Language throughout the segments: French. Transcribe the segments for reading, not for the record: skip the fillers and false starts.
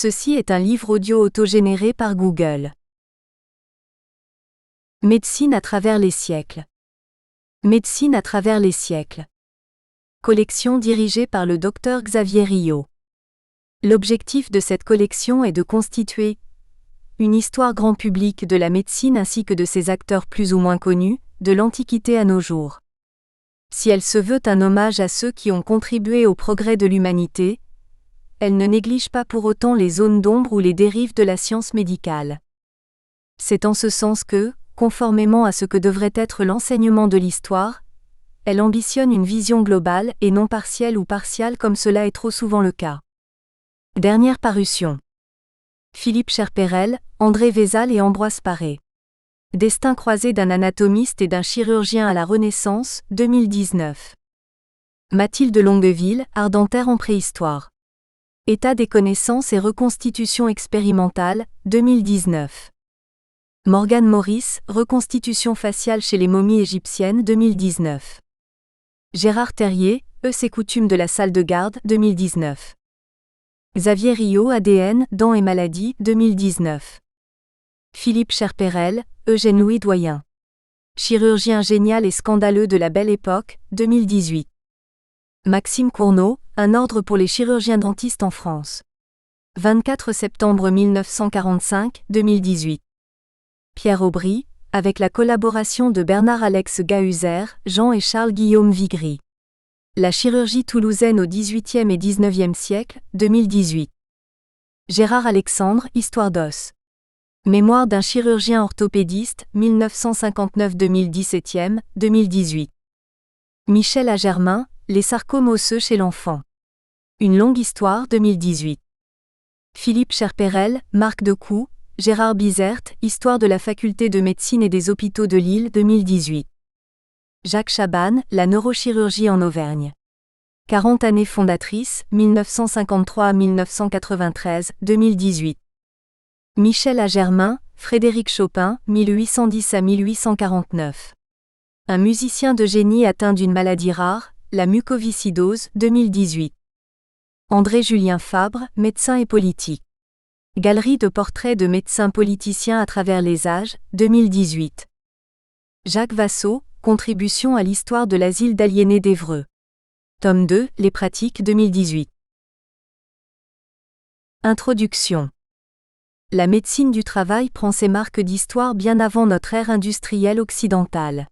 Ceci est un livre audio autogénéré par Google. Médecine à travers les siècles. Médecine à travers les siècles. Collection dirigée par le Dr Xavier Rio. L'objectif de cette collection est de constituer une histoire grand public de la médecine ainsi que de ses acteurs plus ou moins connus, de l'Antiquité à nos jours. Si elle se veut un hommage à ceux qui ont contribué au progrès de l'humanité, elle ne néglige pas pour autant les zones d'ombre ou les dérives de la science médicale. C'est en ce sens que, conformément à ce que devrait être l'enseignement de l'histoire, elle ambitionne une vision globale et non partielle ou partiale comme cela est trop souvent le cas. Dernière parution. Philippe Cherperel, André Vézal et Ambroise Paré. Destin croisé d'un anatomiste et d'un chirurgien à la Renaissance, 2019. Mathilde Longueville, Ardentaire en préhistoire. État des connaissances et reconstitution expérimentale, 2019. Morgan Morris, Reconstitution faciale chez les momies égyptiennes, 2019. Gérard Terrier, Us et coutumes de la salle de garde, 2019. Xavier Rio, ADN, dents et maladies, 2019. Philippe Cherperel, Eugène-Louis Doyen. Chirurgien génial et scandaleux de la Belle Époque, 2018. Maxime Cournot, Un ordre pour les chirurgiens dentistes en France. 24 septembre 1945, 2018. Pierre Aubry, avec la collaboration de Bernard-Alex Gahuzer, Jean et Charles-Guillaume Vigry. La chirurgie toulousaine au XVIIIe et XIXe siècle, 2018. Gérard Alexandre, Histoire d'os. Mémoire d'un chirurgien orthopédiste, 1959-2017, 2018. Michel Agermain, Les sarcomes osseux chez l'enfant. Une longue histoire, 2018. Philippe Cherperel, Marc Decoux, Gérard Bizert, Histoire de la faculté de médecine et des hôpitaux de Lille, 2018. Jacques Chaban, La neurochirurgie en Auvergne. 40 années fondatrices, 1953-1993, 2018. Michel Agermain, Frédéric Chopin, 1810 à 1849. Un musicien de génie atteint d'une maladie rare, la mucoviscidose, 2018. André-Julien Fabre, médecin et politique. Galerie de portraits de médecins politiciens à travers les âges, 2018. Jacques Vassot, Contribution à l'histoire de l'asile d'aliénés d'Évreux. Tome 2, Les pratiques, 2018. Introduction. La médecine du travail prend ses marques d'histoire bien avant notre ère industrielle occidentale.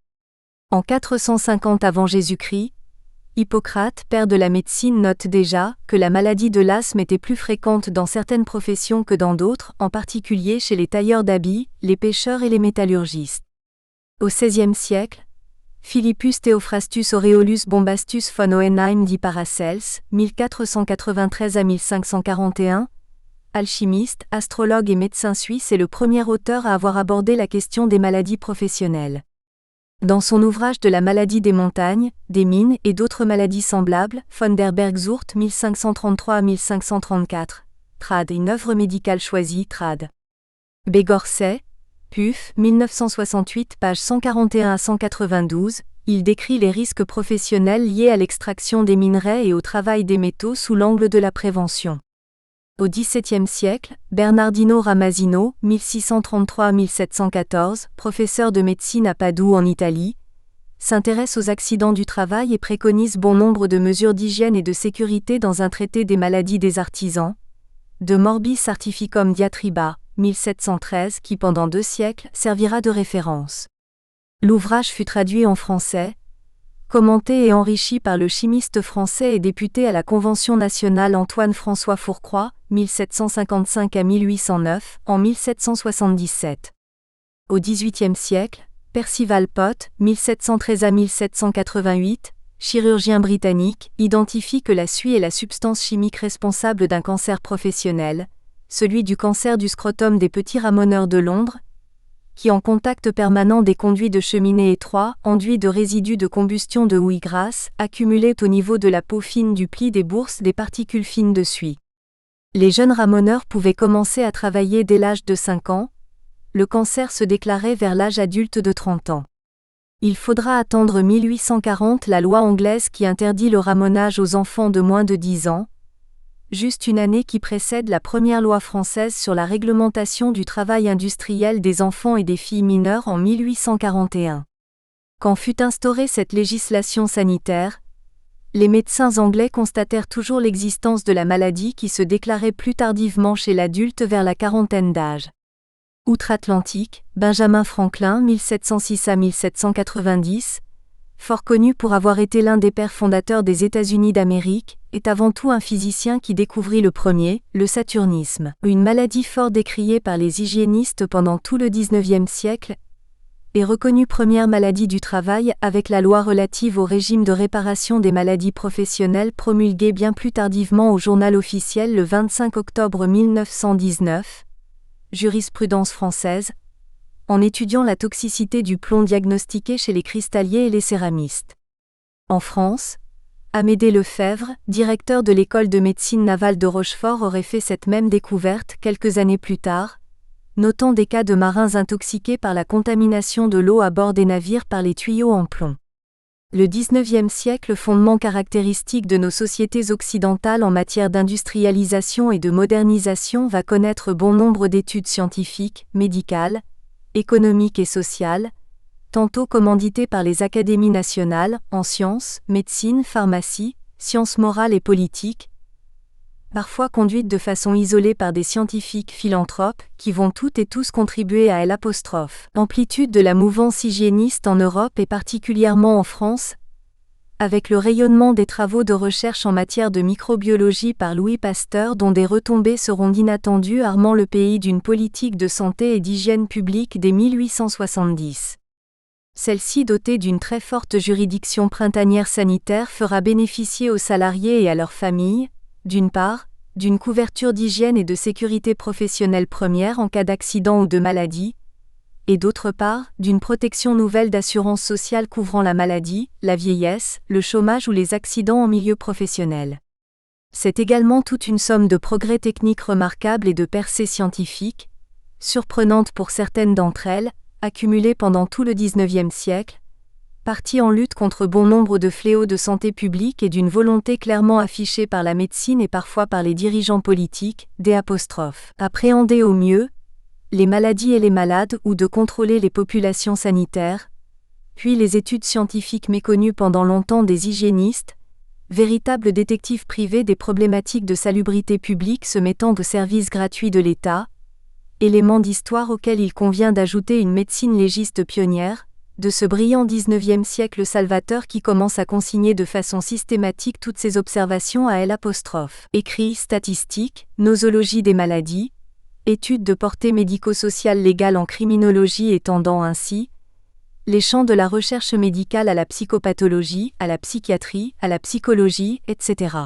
En 450 avant Jésus-Christ, Hippocrate, père de la médecine, note déjà que la maladie de l'asthme était plus fréquente dans certaines professions que dans d'autres, en particulier chez les tailleurs d'habits, les pêcheurs et les métallurgistes. Au XVIe siècle, Philippus Theophrastus Aureolus Bombastus von Hohenheim dit Paracels, 1493 à 1541, alchimiste, astrologue et médecin suisse est le premier auteur à avoir abordé la question des maladies professionnelles. Dans son ouvrage de la maladie des montagnes, des mines et d'autres maladies semblables, von der Bergsucht 1533 à 1534, trad. Une œuvre médicale choisie, trad. B. Gorset, Puf, 1968, pages 141 à 192, il décrit les risques professionnels liés à l'extraction des minerais et au travail des métaux sous l'angle de la prévention. Au XVIIe siècle, Bernardino Ramazzino, 1633 à 1714, professeur de médecine à Padoue en Italie, s'intéresse aux accidents du travail et préconise bon nombre de mesures d'hygiène et de sécurité dans un traité des maladies des artisans, De Morbis Artificum Diatriba, 1713, qui pendant 2 siècles servira de référence. L'ouvrage fut traduit en français, commenté et enrichi par le chimiste français et député à la Convention nationale Antoine-François Fourcroy, 1755 à 1809, en 1777. Au XVIIIe siècle, Percival Pott, 1713 à 1788, chirurgien britannique, identifie que la suie est la substance chimique responsable d'un cancer professionnel, celui du cancer du scrotum des petits ramoneurs de Londres, qui en contact permanent des conduits de cheminée étroits, enduit de résidus de combustion de houille grasse, accumulait au niveau de la peau fine du pli des bourses des particules fines de suie. Les jeunes ramoneurs pouvaient commencer à travailler dès l'âge de 5 ans, le cancer se déclarait vers l'âge adulte de 30 ans. Il faudra attendre 1840 la loi anglaise qui interdit le ramonage aux enfants de moins de 10 ans, juste une année qui précède la première loi française sur la réglementation du travail industriel des enfants et des filles mineures en 1841. Quand fut instaurée cette législation sanitaire, les médecins anglais constatèrent toujours l'existence de la maladie qui se déclarait plus tardivement chez l'adulte vers la quarantaine d'âge. Outre-Atlantique, Benjamin Franklin 1706 à 1790, fort connu pour avoir été l'un des pères fondateurs des États-Unis d'Amérique, est avant tout un physicien qui découvrit le premier, le saturnisme, une maladie fort décriée par les hygiénistes pendant tout le XIXe siècle, et reconnue première maladie du travail avec la loi relative au régime de réparation des maladies professionnelles promulguée bien plus tardivement au Journal officiel le 25 octobre 1919, jurisprudence française, en étudiant la toxicité du plomb diagnostiqué chez les cristalliers et les céramistes. En France, Amédée Lefebvre, directeur de l'école de médecine navale de Rochefort, aurait fait cette même découverte quelques années plus tard, notant des cas de marins intoxiqués par la contamination de l'eau à bord des navires par les tuyaux en plomb. Le XIXe siècle, fondement caractéristique de nos sociétés occidentales en matière d'industrialisation et de modernisation, va connaître bon nombre d'études scientifiques, médicales, économiques et sociales, tantôt commanditées par les académies nationales, en sciences, médecine, pharmacie, sciences morales et politiques, parfois conduites de façon isolée par des scientifiques philanthropes, qui vont toutes et tous contribuer à l'amplitude de la mouvance hygiéniste en Europe et particulièrement en France, avec le rayonnement des travaux de recherche en matière de microbiologie par Louis Pasteur dont des retombées seront inattendues armant le pays d'une politique de santé et d'hygiène publique dès 1870. Celle-ci, dotée d'une très forte juridiction printanière sanitaire, fera bénéficier aux salariés et à leurs familles, d'une part, d'une couverture d'hygiène et de sécurité professionnelle première en cas d'accident ou de maladie, et d'autre part, d'une protection nouvelle d'assurance sociale couvrant la maladie, la vieillesse, le chômage ou les accidents en milieu professionnel. C'est également toute une somme de progrès techniques remarquables et de percées scientifiques, surprenantes pour certaines d'entre elles, accumulées pendant tout le XIXe siècle, partie en lutte contre bon nombre de fléaux de santé publique et d'une volonté clairement affichée par la médecine et parfois par les dirigeants politiques, appréhender au mieux les maladies et les malades ou de contrôler les populations sanitaires, puis les études scientifiques méconnues pendant longtemps des hygiénistes, véritables détectives privés des problématiques de salubrité publique se mettant au service gratuit de l'État, éléments d'histoire auxquels il convient d'ajouter une médecine légiste pionnière, de ce brillant XIXe siècle salvateur qui commence à consigner de façon systématique toutes ses observations à écrits statistiques, nosologie des maladies, études de portée médico-sociale légale en criminologie étendant ainsi les champs de la recherche médicale à la psychopathologie, à la psychiatrie, à la psychologie, etc.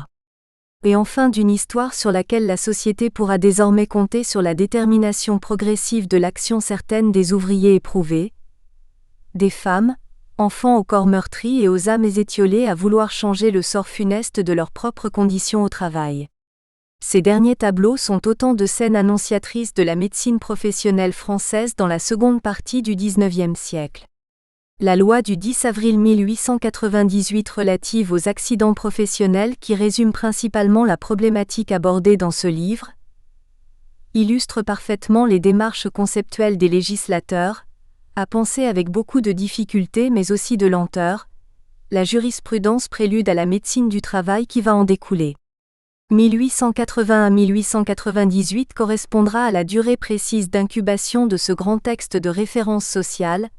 Et enfin d'une histoire sur laquelle la société pourra désormais compter sur la détermination progressive de l'action certaine des ouvriers éprouvés, des femmes, enfants au corps meurtri et aux âmes étiolées à vouloir changer le sort funeste de leurs propres conditions au travail. Ces derniers tableaux sont autant de scènes annonciatrices de la médecine professionnelle française dans la seconde partie du XIXe siècle. La loi du 10 avril 1898 relative aux accidents professionnels qui résume principalement la problématique abordée dans ce livre, illustre parfaitement les démarches conceptuelles des législateurs, à penser avec beaucoup de difficulté mais aussi de lenteur, la jurisprudence prélude à la médecine du travail qui va en découler. 1880 à 1898 correspondra à la durée précise d'incubation de ce grand texte de référence sociale,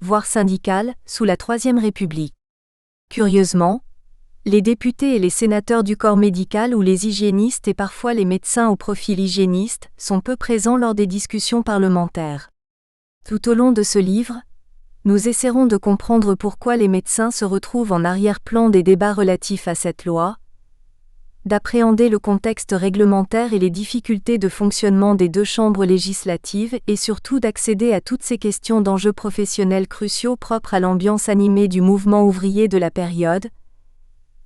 voire syndicale, sous la Troisième République. Curieusement, les députés et les sénateurs du corps médical ou les hygiénistes et parfois les médecins au profil hygiéniste sont peu présents lors des discussions parlementaires. Tout au long de ce livre, nous essaierons de comprendre pourquoi les médecins se retrouvent en arrière-plan des débats relatifs à cette loi, d'appréhender le contexte réglementaire et les difficultés de fonctionnement des deux chambres législatives et surtout d'accéder à toutes ces questions d'enjeux professionnels cruciaux propres à l'ambiance animée du mouvement ouvrier de la période,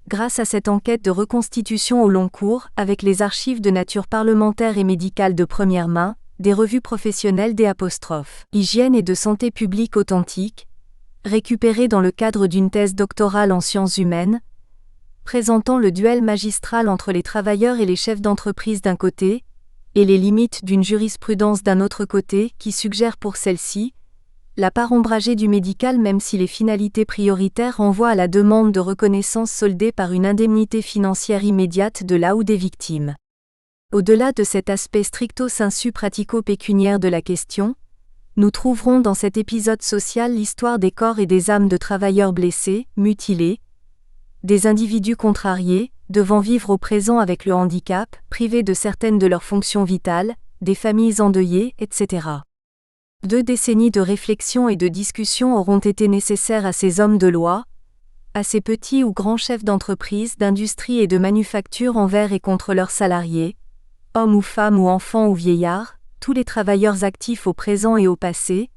grâce à cette enquête de reconstitution au long cours avec les archives de nature parlementaire et médicale de première main, des revues professionnelles hygiène et de santé publique authentique, récupérées dans le cadre d'une thèse doctorale en sciences humaines, présentant le duel magistral entre les travailleurs et les chefs d'entreprise d'un côté, et les limites d'une jurisprudence d'un autre côté qui suggère pour celle-ci la part ombragée du médical même si les finalités prioritaires renvoient à la demande de reconnaissance soldée par une indemnité financière immédiate de la ou des victimes. Au-delà de cet aspect stricto sensu pratico-pécuniaire de la question, nous trouverons dans cet épisode social l'histoire des corps et des âmes de travailleurs blessés, mutilés, des individus contrariés, devant vivre au présent avec le handicap, privés de certaines de leurs fonctions vitales, des familles endeuillées, etc. 2 décennies de réflexion et de discussion auront été nécessaires à ces hommes de loi, à ces petits ou grands chefs d'entreprise, d'industrie et de manufacture envers et contre leurs salariés, hommes ou femmes ou enfants ou vieillards, tous les travailleurs actifs au présent et au passé,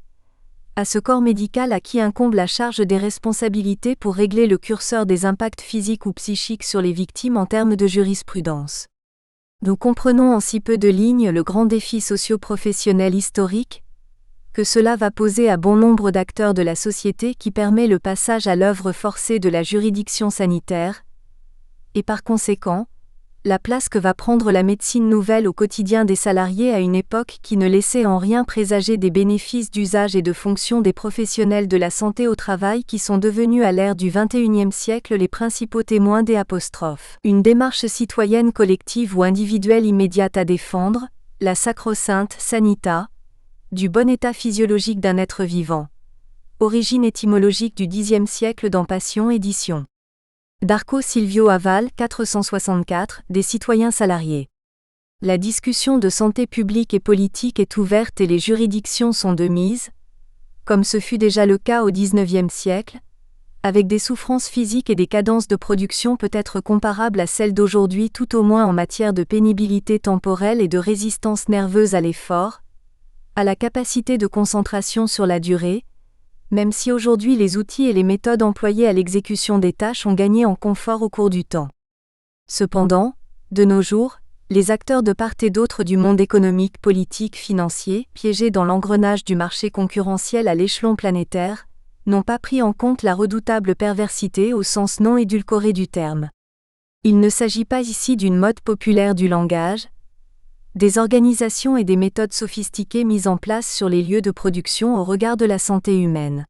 à ce corps médical à qui incombe la charge des responsabilités pour régler le curseur des impacts physiques ou psychiques sur les victimes en termes de jurisprudence. Nous comprenons en si peu de lignes le grand défi socio-professionnel historique que cela va poser à bon nombre d'acteurs de la société qui permet le passage à l'œuvre forcée de la juridiction sanitaire, et par conséquent, la place que va prendre la médecine nouvelle au quotidien des salariés à une époque qui ne laissait en rien présager des bénéfices d'usage et de fonction des professionnels de la santé au travail qui sont devenus à l'ère du XXIe siècle les principaux témoins des apostrophes. Une démarche citoyenne collective ou individuelle immédiate à défendre, la sacro-sainte sanita, du bon état physiologique d'un être vivant. Origine étymologique du Xe siècle dans Passion édition. D'Arco Silvio Aval, 464, des citoyens salariés. La discussion de santé publique et politique est ouverte et les juridictions sont de mise, comme ce fut déjà le cas au XIXe siècle, avec des souffrances physiques et des cadences de production peut-être comparables à celles d'aujourd'hui tout au moins en matière de pénibilité temporelle et de résistance nerveuse à l'effort, à la capacité de concentration sur la durée, même si aujourd'hui les outils et les méthodes employées à l'exécution des tâches ont gagné en confort au cours du temps. Cependant, de nos jours, les acteurs de part et d'autre du monde économique, politique, financier, piégés dans l'engrenage du marché concurrentiel à l'échelon planétaire, n'ont pas pris en compte la redoutable perversité au sens non édulcoré du terme. Il ne s'agit pas ici d'une mode populaire du langage, des organisations et des méthodes sophistiquées mises en place sur les lieux de production au regard de la santé humaine.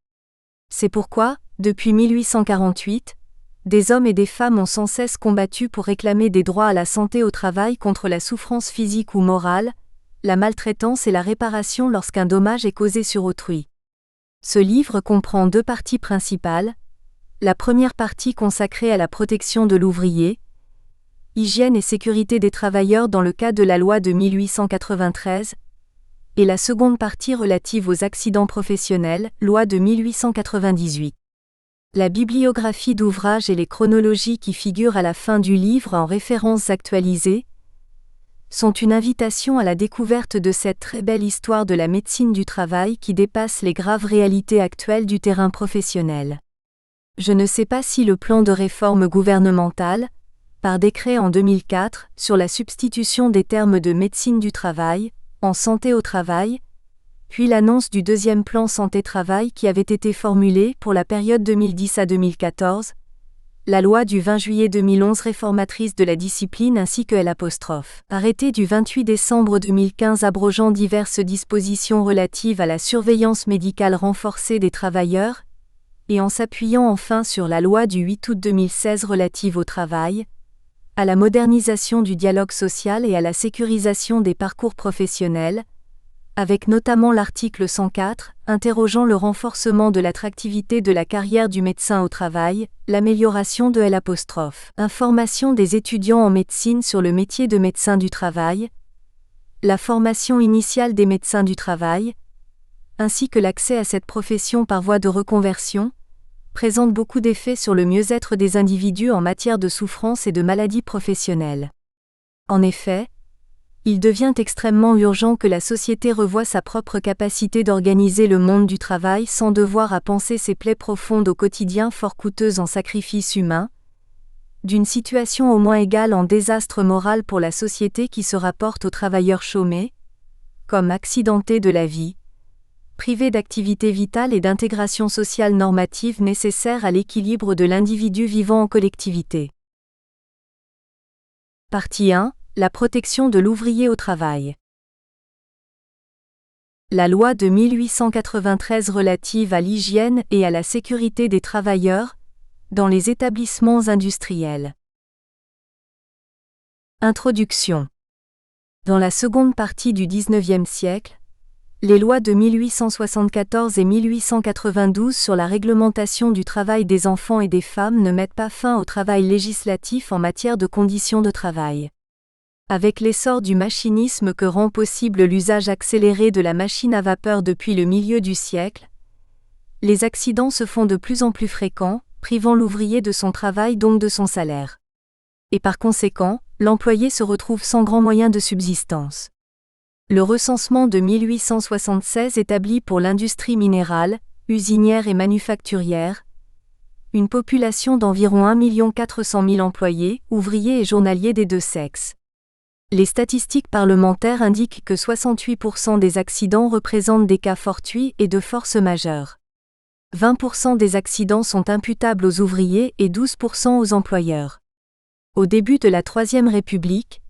C'est pourquoi, depuis 1848, des hommes et des femmes ont sans cesse combattu pour réclamer des droits à la santé au travail contre la souffrance physique ou morale, la maltraitance et la réparation lorsqu'un dommage est causé sur autrui. Ce livre comprend 2 parties principales. La première partie consacrée à la protection de l'ouvrier, hygiène et sécurité des travailleurs dans le cadre de la loi de 1893, et la seconde partie relative aux accidents professionnels, loi de 1898. La bibliographie d'ouvrages et les chronologies qui figurent à la fin du livre en références actualisées sont une invitation à la découverte de cette très belle histoire de la médecine du travail qui dépasse les graves réalités actuelles du terrain professionnel. Je ne sais pas si le plan de réforme gouvernementale, par décret en 2004, sur la substitution des termes de médecine du travail, en santé au travail, puis l'annonce du 2e plan santé-travail qui avait été formulé pour la période 2010 à 2014, la loi du 20 juillet 2011 réformatrice de la discipline ainsi que l'arrêté du 28 décembre 2015 abrogeant diverses dispositions relatives à la surveillance médicale renforcée des travailleurs, et en s'appuyant enfin sur la loi du 8 août 2016 relative au travail, à la modernisation du dialogue social et à la sécurisation des parcours professionnels, avec notamment l'article 104, interrogeant le renforcement de l'attractivité de la carrière du médecin au travail, l'amélioration de information des étudiants en médecine sur le métier de médecin du travail, la formation initiale des médecins du travail, ainsi que l'accès à cette profession par voie de reconversion, présente beaucoup d'effets sur le mieux-être des individus en matière de souffrance et de maladies professionnelles. En effet, il devient extrêmement urgent que la société revoie sa propre capacité d'organiser le monde du travail sans devoir à panser ses plaies profondes au quotidien fort coûteuses en sacrifices humains, d'une situation au moins égale en désastre moral pour la société qui se rapporte aux travailleurs chômés, comme accidentés de la vie, privés d'activité vitale et d'intégration sociale normative nécessaire à l'équilibre de l'individu vivant en collectivité. Partie 1. La protection de l'ouvrier au travail. La loi de 1893 relative à l'hygiène et à la sécurité des travailleurs dans les établissements industriels. Introduction. Dans la seconde partie du XIXe siècle, les lois de 1874 et 1892 sur la réglementation du travail des enfants et des femmes ne mettent pas fin au travail législatif en matière de conditions de travail. Avec l'essor du machinisme que rend possible l'usage accéléré de la machine à vapeur depuis le milieu du siècle, les accidents se font de plus en plus fréquents, privant l'ouvrier de son travail donc de son salaire. Et par conséquent, l'employé se retrouve sans grand moyen de subsistance. Le recensement de 1876 établit pour l'industrie minérale, usinière et manufacturière une population d'environ 1 400 000 employés, ouvriers et journaliers des deux sexes. Les statistiques parlementaires indiquent que 68% des accidents représentent des cas fortuits et de force majeure. 20% des accidents sont imputables aux ouvriers et 12% aux employeurs. Au début de la Troisième République,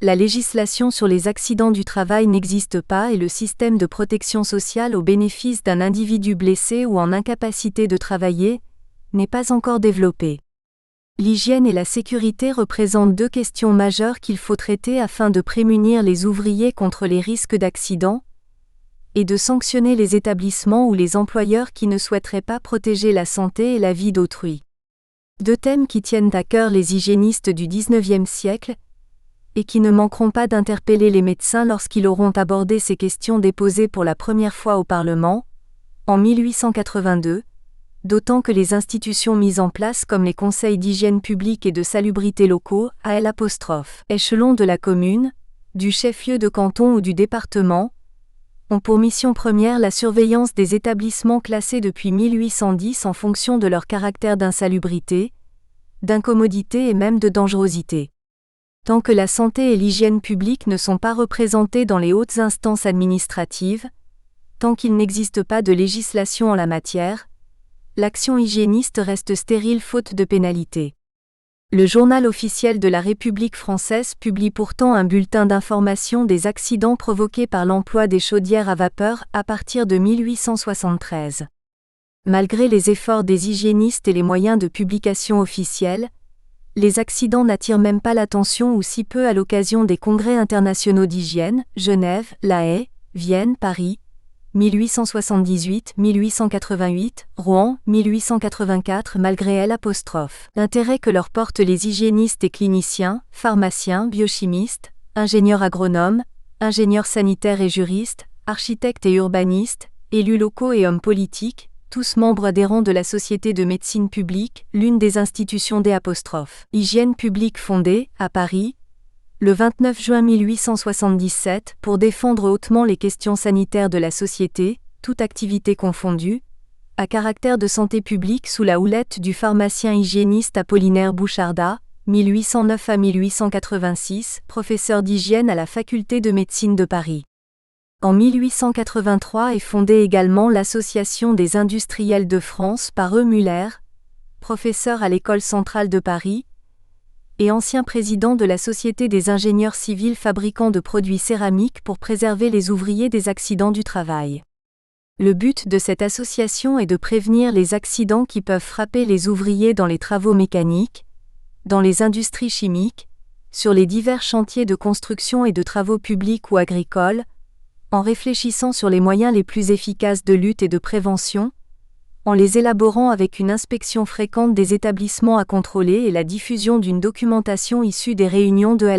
la législation sur les accidents du travail n'existe pas et le système de protection sociale au bénéfice d'un individu blessé ou en incapacité de travailler n'est pas encore développé. L'hygiène et la sécurité représentent deux questions majeures qu'il faut traiter afin de prémunir les ouvriers contre les risques d'accidents et de sanctionner les établissements ou les employeurs qui ne souhaiteraient pas protéger la santé et la vie d'autrui. Deux thèmes qui tiennent à cœur les hygiénistes du XIXe siècle et qui ne manqueront pas d'interpeller les médecins lorsqu'ils auront abordé ces questions déposées pour la première fois au Parlement, en 1882, d'autant que les institutions mises en place comme les conseils d'hygiène publique et de salubrité locaux, échelon de la commune, du chef-lieu de canton ou du département, ont pour mission première la surveillance des établissements classés depuis 1810 en fonction de leur caractère d'insalubrité, d'incommodité et même de dangerosité. Tant que la santé et l'hygiène publique ne sont pas représentées dans les hautes instances administratives, tant qu'il n'existe pas de législation en la matière, l'action hygiéniste reste stérile faute de pénalité. Le journal officiel de la République française publie pourtant un bulletin d'information des accidents provoqués par l'emploi des chaudières à vapeur à partir de 1873. Malgré les efforts des hygiénistes et les moyens de publication officiels, les accidents n'attirent même pas l'attention ou si peu à l'occasion des congrès internationaux d'hygiène, Genève, La Haye, Vienne, Paris, 1878, 1888, Rouen, 1884 malgré l'intérêt que leur portent les hygiénistes et cliniciens, pharmaciens, biochimistes, ingénieurs agronomes, ingénieurs sanitaires et juristes, architectes et urbanistes, élus locaux et hommes politiques, tous membres adhérents de la Société de médecine publique, l'une des institutions des Hygiène publique fondée, à Paris, le 29 juin 1877, pour défendre hautement les questions sanitaires de la société, toute activité confondue, à caractère de santé publique sous la houlette du pharmacien hygiéniste Apollinaire Bouchardat, 1809 à 1886, professeur d'hygiène à la Faculté de médecine de Paris. En 1883 est fondée également l'Association des industriels de France par E. Muller, professeur à l'École centrale de Paris, et ancien président de la Société des ingénieurs civils fabricants de produits céramiques pour préserver les ouvriers des accidents du travail. Le but de cette association est de prévenir les accidents qui peuvent frapper les ouvriers dans les travaux mécaniques, dans les industries chimiques, sur les divers chantiers de construction et de travaux publics ou agricoles, en réfléchissant sur les moyens les plus efficaces de lutte et de prévention, en les élaborant avec une inspection fréquente des établissements à contrôler et la diffusion d'une documentation issue des réunions de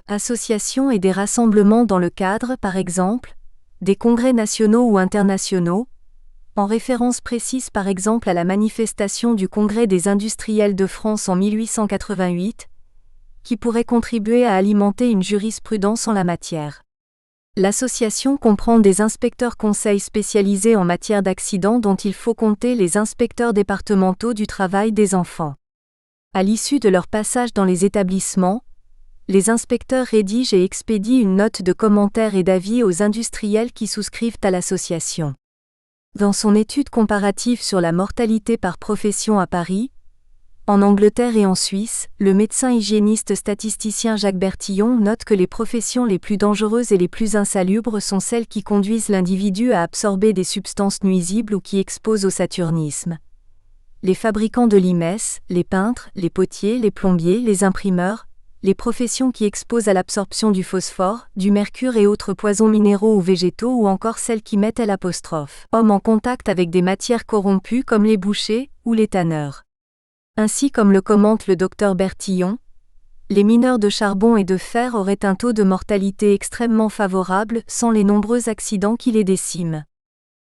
associations et des rassemblements dans le cadre, par exemple, des congrès nationaux ou internationaux, en référence précise par exemple à la manifestation du Congrès des industriels de France en 1888, qui pourrait contribuer à alimenter une jurisprudence en la matière. L'association comprend des inspecteurs conseils spécialisés en matière d'accidents dont il faut compter les inspecteurs départementaux du travail des enfants. À l'issue de leur passage dans les établissements, les inspecteurs rédigent et expédient une note de commentaires et d'avis aux industriels qui souscrivent à l'association. Dans son étude comparative sur la mortalité par profession à Paris, En Angleterre et en Suisse, le médecin hygiéniste statisticien Jacques Bertillon note que les professions les plus dangereuses et les plus insalubres sont celles qui conduisent l'individu à absorber des substances nuisibles ou qui exposent au saturnisme. Les fabricants de limesse, les peintres, les potiers, les plombiers, les imprimeurs, les professions qui exposent à l'absorption du phosphore, du mercure et autres poisons minéraux ou végétaux ou encore celles qui mettent l'homme en contact avec des matières corrompues comme les bouchers ou les tanneurs. Ainsi comme le commente le docteur Bertillon, les mineurs de charbon et de fer auraient un taux de mortalité extrêmement favorable sans les nombreux accidents qui les déciment.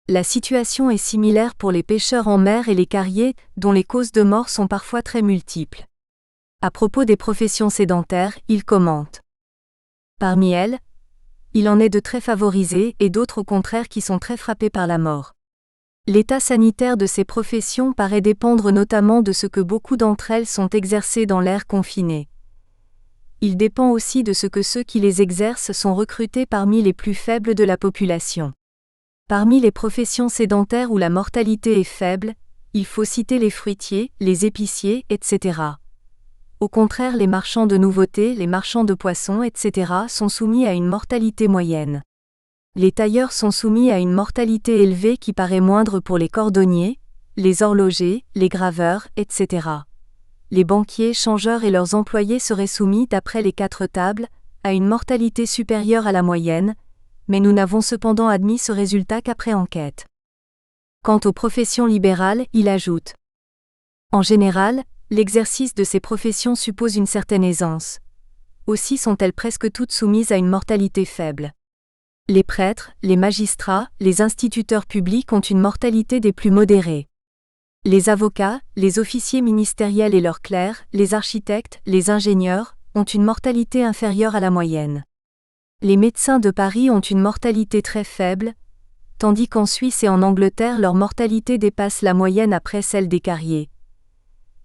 La situation est similaire pour les pêcheurs en mer et les carriers, dont les causes de mort sont parfois très multiples. À propos des professions sédentaires, il commente. Parmi elles, il en est de très favorisées et d'autres au contraire qui sont très frappées par la mort. L'état sanitaire de ces professions paraît dépendre notamment de ce que beaucoup d'entre elles sont exercées dans l'air confiné. Il dépend aussi de ce que ceux qui les exercent sont recrutés parmi les plus faibles de la population. Parmi les professions sédentaires où la mortalité est faible, il faut citer les fruitiers, les épiciers, etc. Au contraire, les marchands de nouveautés, les marchands de poissons, etc. sont soumis à une mortalité moyenne. Les tailleurs sont soumis à une mortalité élevée qui paraît moindre pour les cordonniers, les horlogers, les graveurs, etc. Les banquiers, changeurs et leurs employés seraient soumis, d'après les 4 tables, à une mortalité supérieure à la moyenne, mais nous n'avons cependant admis ce résultat qu'après enquête. Quant aux professions libérales, il ajoute. En général, l'exercice de ces professions suppose une certaine aisance. Aussi sont-elles presque toutes soumises à une mortalité faible. Les prêtres, les magistrats, les instituteurs publics ont une mortalité des plus modérées. Les avocats, les officiers ministériels et leurs clercs, les architectes, les ingénieurs, ont une mortalité inférieure à la moyenne. Les médecins de Paris ont une mortalité très faible, tandis qu'en Suisse et en Angleterre leur mortalité dépasse la moyenne après celle des carriers.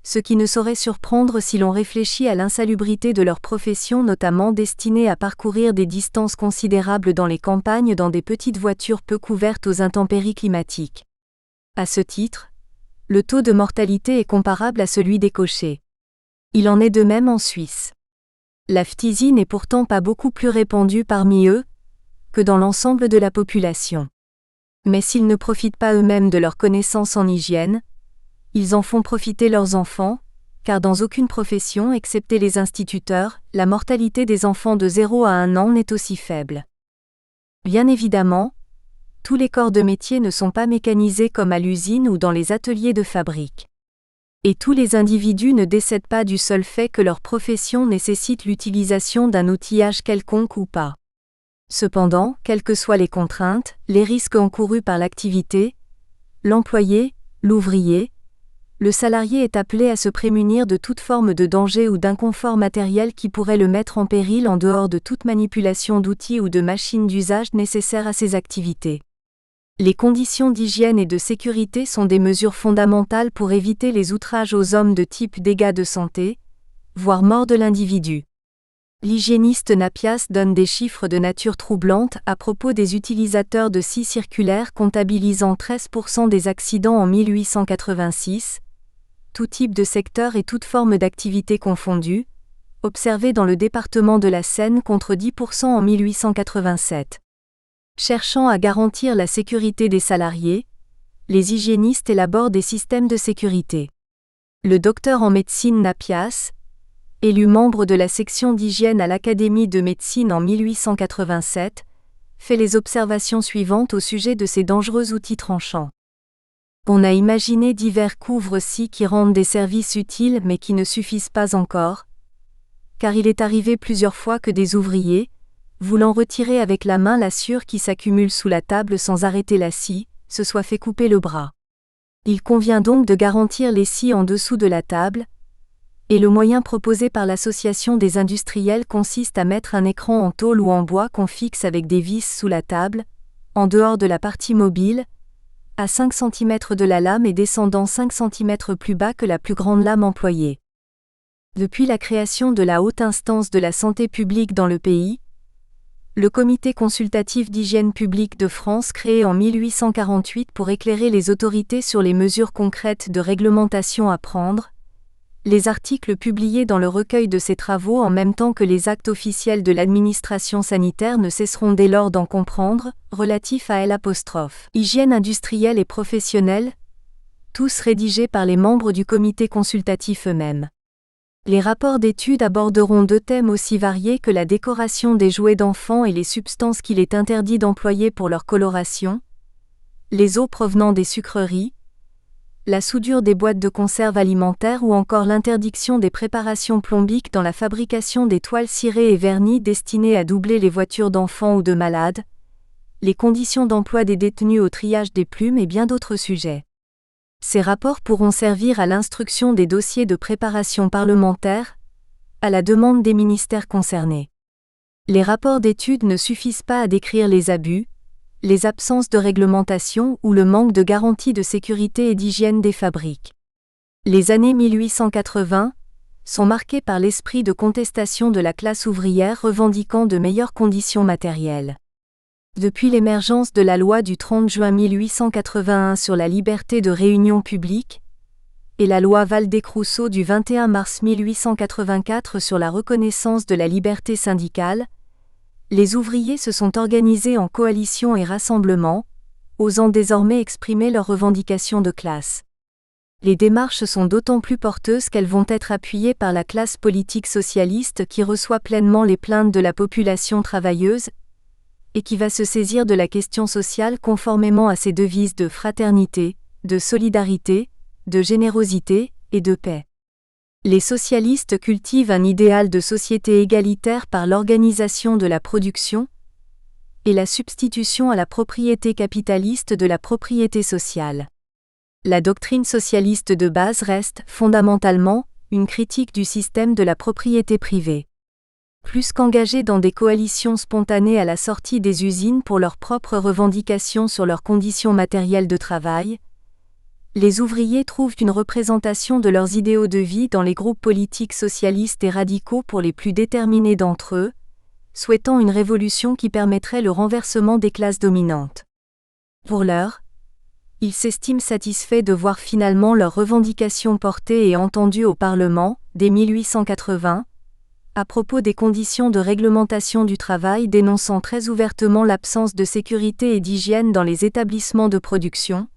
Ce qui ne saurait surprendre si l'on réfléchit à l'insalubrité de leur profession, notamment destinée à parcourir des distances considérables dans les campagnes dans des petites voitures peu couvertes aux intempéries climatiques. À ce titre, le taux de mortalité est comparable à celui des cochers. Il en est de même en Suisse. La phtisie n'est pourtant pas beaucoup plus répandue parmi eux que dans l'ensemble de la population. Mais s'ils ne profitent pas eux-mêmes de leurs connaissances en hygiène, ils en font profiter leurs enfants, car dans aucune profession, excepté les instituteurs, la mortalité des enfants de 0 à 1 an n'est aussi faible. Bien évidemment, tous les corps de métier ne sont pas mécanisés comme à l'usine ou dans les ateliers de fabrique. Et tous les individus ne décèdent pas du seul fait que leur profession nécessite l'utilisation d'un outillage quelconque ou pas. Cependant, quelles que soient les contraintes, les risques encourus par l'activité, l'employé, l'ouvrier, le salarié est appelé à se prémunir de toute forme de danger ou d'inconfort matériel qui pourrait le mettre en péril en dehors de toute manipulation d'outils ou de machines d'usage nécessaires à ses activités. Les conditions d'hygiène et de sécurité sont des mesures fondamentales pour éviter les outrages aux hommes de type dégâts de santé, voire mort de l'individu. L'hygiéniste Napias donne des chiffres de nature troublante à propos des utilisateurs de scies circulaires comptabilisant 13% des accidents en 1886, tout type de secteur et toute forme d'activité confondue, observés dans le département de la Seine contre 10% en 1887. Cherchant à garantir la sécurité des salariés, les hygiénistes élaborent des systèmes de sécurité. Le docteur en médecine Napias, élu membre de la section d'hygiène à l'Académie de médecine en 1887, fait les observations suivantes au sujet de ces dangereux outils tranchants. On a imaginé divers couvre-scies qui rendent des services utiles mais qui ne suffisent pas encore, car il est arrivé plusieurs fois que des ouvriers, voulant retirer avec la main la sciure qui s'accumule sous la table sans arrêter la scie, se soient fait couper le bras. Il convient donc de garantir les scies en dessous de la table, et le moyen proposé par l'association des industriels consiste à mettre un écran en tôle ou en bois qu'on fixe avec des vis sous la table, en dehors de la partie mobile, à 5 cm de la lame et descendant 5 cm plus bas que la plus grande lame employée. Depuis la création de la haute instance de la santé publique dans le pays, le Comité consultatif d'hygiène publique de France créé en 1848 pour éclairer les autorités sur les mesures concrètes de réglementation à prendre, Les articles publiés dans le recueil de ces travaux en même temps que les actes officiels de l'administration sanitaire ne cesseront dès lors d'en comprendre, relatifs à L'. Hygiène industrielle et professionnelle, tous rédigés par les membres du comité consultatif eux-mêmes. Les rapports d'études aborderont deux thèmes aussi variés que la décoration des jouets d'enfants et les substances qu'il est interdit d'employer pour leur coloration, les eaux provenant des sucreries, la soudure des boîtes de conserve alimentaires ou encore l'interdiction des préparations plombiques dans la fabrication des toiles cirées et vernies destinées à doubler les voitures d'enfants ou de malades, les conditions d'emploi des détenus au triage des plumes et bien d'autres sujets. Ces rapports pourront servir à l'instruction des dossiers de préparation parlementaire, à la demande des ministères concernés. Les rapports d'études ne suffisent pas à décrire les abus, les absences de réglementation ou le manque de garanties de sécurité et d'hygiène des fabriques. Les années 1880 sont marquées par l'esprit de contestation de la classe ouvrière revendiquant de meilleures conditions matérielles. Depuis l'émergence de la loi du 30 juin 1881 sur la liberté de réunion publique, et la loi Valdez-Crousseau du 21 mars 1884 sur la reconnaissance de la liberté syndicale, les ouvriers se sont organisés en coalitions et rassemblements, osant désormais exprimer leurs revendications de classe. Les démarches sont d'autant plus porteuses qu'elles vont être appuyées par la classe politique socialiste qui reçoit pleinement les plaintes de la population travailleuse, et qui va se saisir de la question sociale conformément à ses devises de fraternité, de solidarité, de générosité et de paix. Les socialistes cultivent un idéal de société égalitaire par l'organisation de la production et la substitution à la propriété capitaliste de la propriété sociale. La doctrine socialiste de base reste, fondamentalement, une critique du système de la propriété privée. Plus qu'engagés dans des coalitions spontanées à la sortie des usines pour leurs propres revendications sur leurs conditions matérielles de travail, les ouvriers trouvent une représentation de leurs idéaux de vie dans les groupes politiques socialistes et radicaux pour les plus déterminés d'entre eux, souhaitant une révolution qui permettrait le renversement des classes dominantes. Pour l'heure, ils s'estiment satisfaits de voir finalement leurs revendications portées et entendues au Parlement, dès 1880, à propos des conditions de réglementation du travail dénonçant très ouvertement l'absence de sécurité et d'hygiène dans les établissements de production,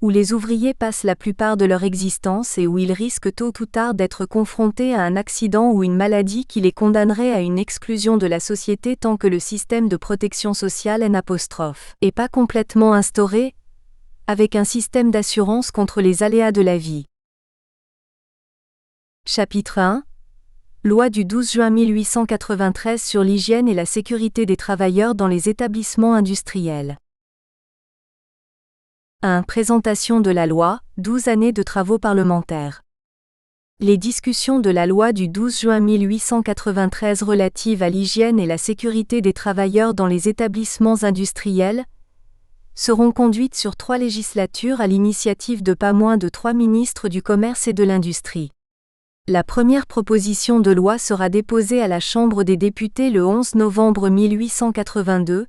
où les ouvriers passent la plupart de leur existence et où ils risquent tôt ou tard d'être confrontés à un accident ou une maladie qui les condamnerait à une exclusion de la société tant que le système de protection sociale n'est pas complètement instauré, avec un système d'assurance contre les aléas de la vie. Chapitre 1. Loi du 12 juin 1893 sur l'hygiène et la sécurité des travailleurs dans les établissements industriels. 1. Présentation de la loi, 12 années de travaux parlementaires. Les discussions de la loi du 12 juin 1893 relative à l'hygiène et la sécurité des travailleurs dans les établissements industriels seront conduites sur 3 législatures à l'initiative de pas moins de 3 ministres du Commerce et de l'Industrie. La première proposition de loi sera déposée à la Chambre des députés le 11 novembre 1882,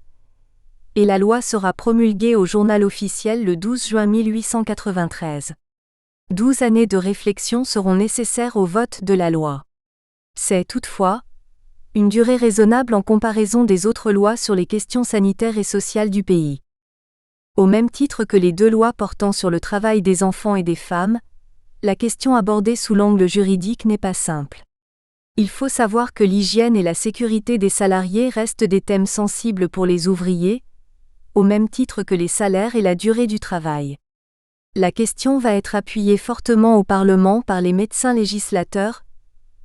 et la loi sera promulguée au Journal officiel le 12 juin 1893. 12 années de réflexion seront nécessaires au vote de la loi. C'est, toutefois, une durée raisonnable en comparaison des autres lois sur les questions sanitaires et sociales du pays. Au même titre que les 2 lois portant sur le travail des enfants et des femmes, la question abordée sous l'angle juridique n'est pas simple. Il faut savoir que l'hygiène et la sécurité des salariés restent des thèmes sensibles pour les ouvriers, au même titre que les salaires et la durée du travail. La question va être appuyée fortement au Parlement par les médecins législateurs,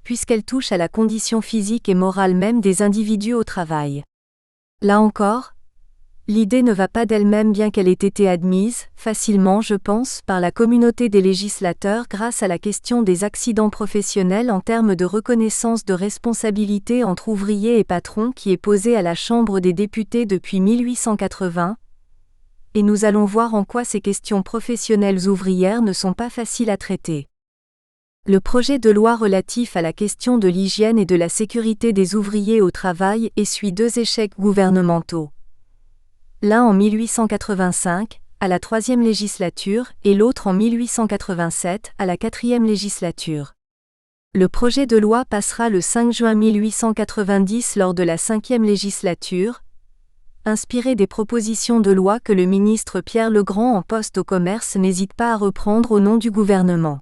puisqu'elle touche à la condition physique et morale même des individus au travail. Là encore, l'idée ne va pas d'elle-même bien qu'elle ait été admise, facilement je pense, par la communauté des législateurs grâce à la question des accidents professionnels en termes de reconnaissance de responsabilité entre ouvriers et patrons qui est posée à la Chambre des députés depuis 1880, et nous allons voir en quoi ces questions professionnelles ouvrières ne sont pas faciles à traiter. Le projet de loi relatif à la question de l'hygiène et de la sécurité des ouvriers au travail essuie 2 échecs gouvernementaux. L'un en 1885, à la 3e législature, et l'autre en 1887, à la 4e législature. Le projet de loi passera le 5 juin 1890 lors de la 5e législature, inspiré des propositions de loi que le ministre Pierre Legrand en poste au commerce n'hésite pas à reprendre au nom du gouvernement.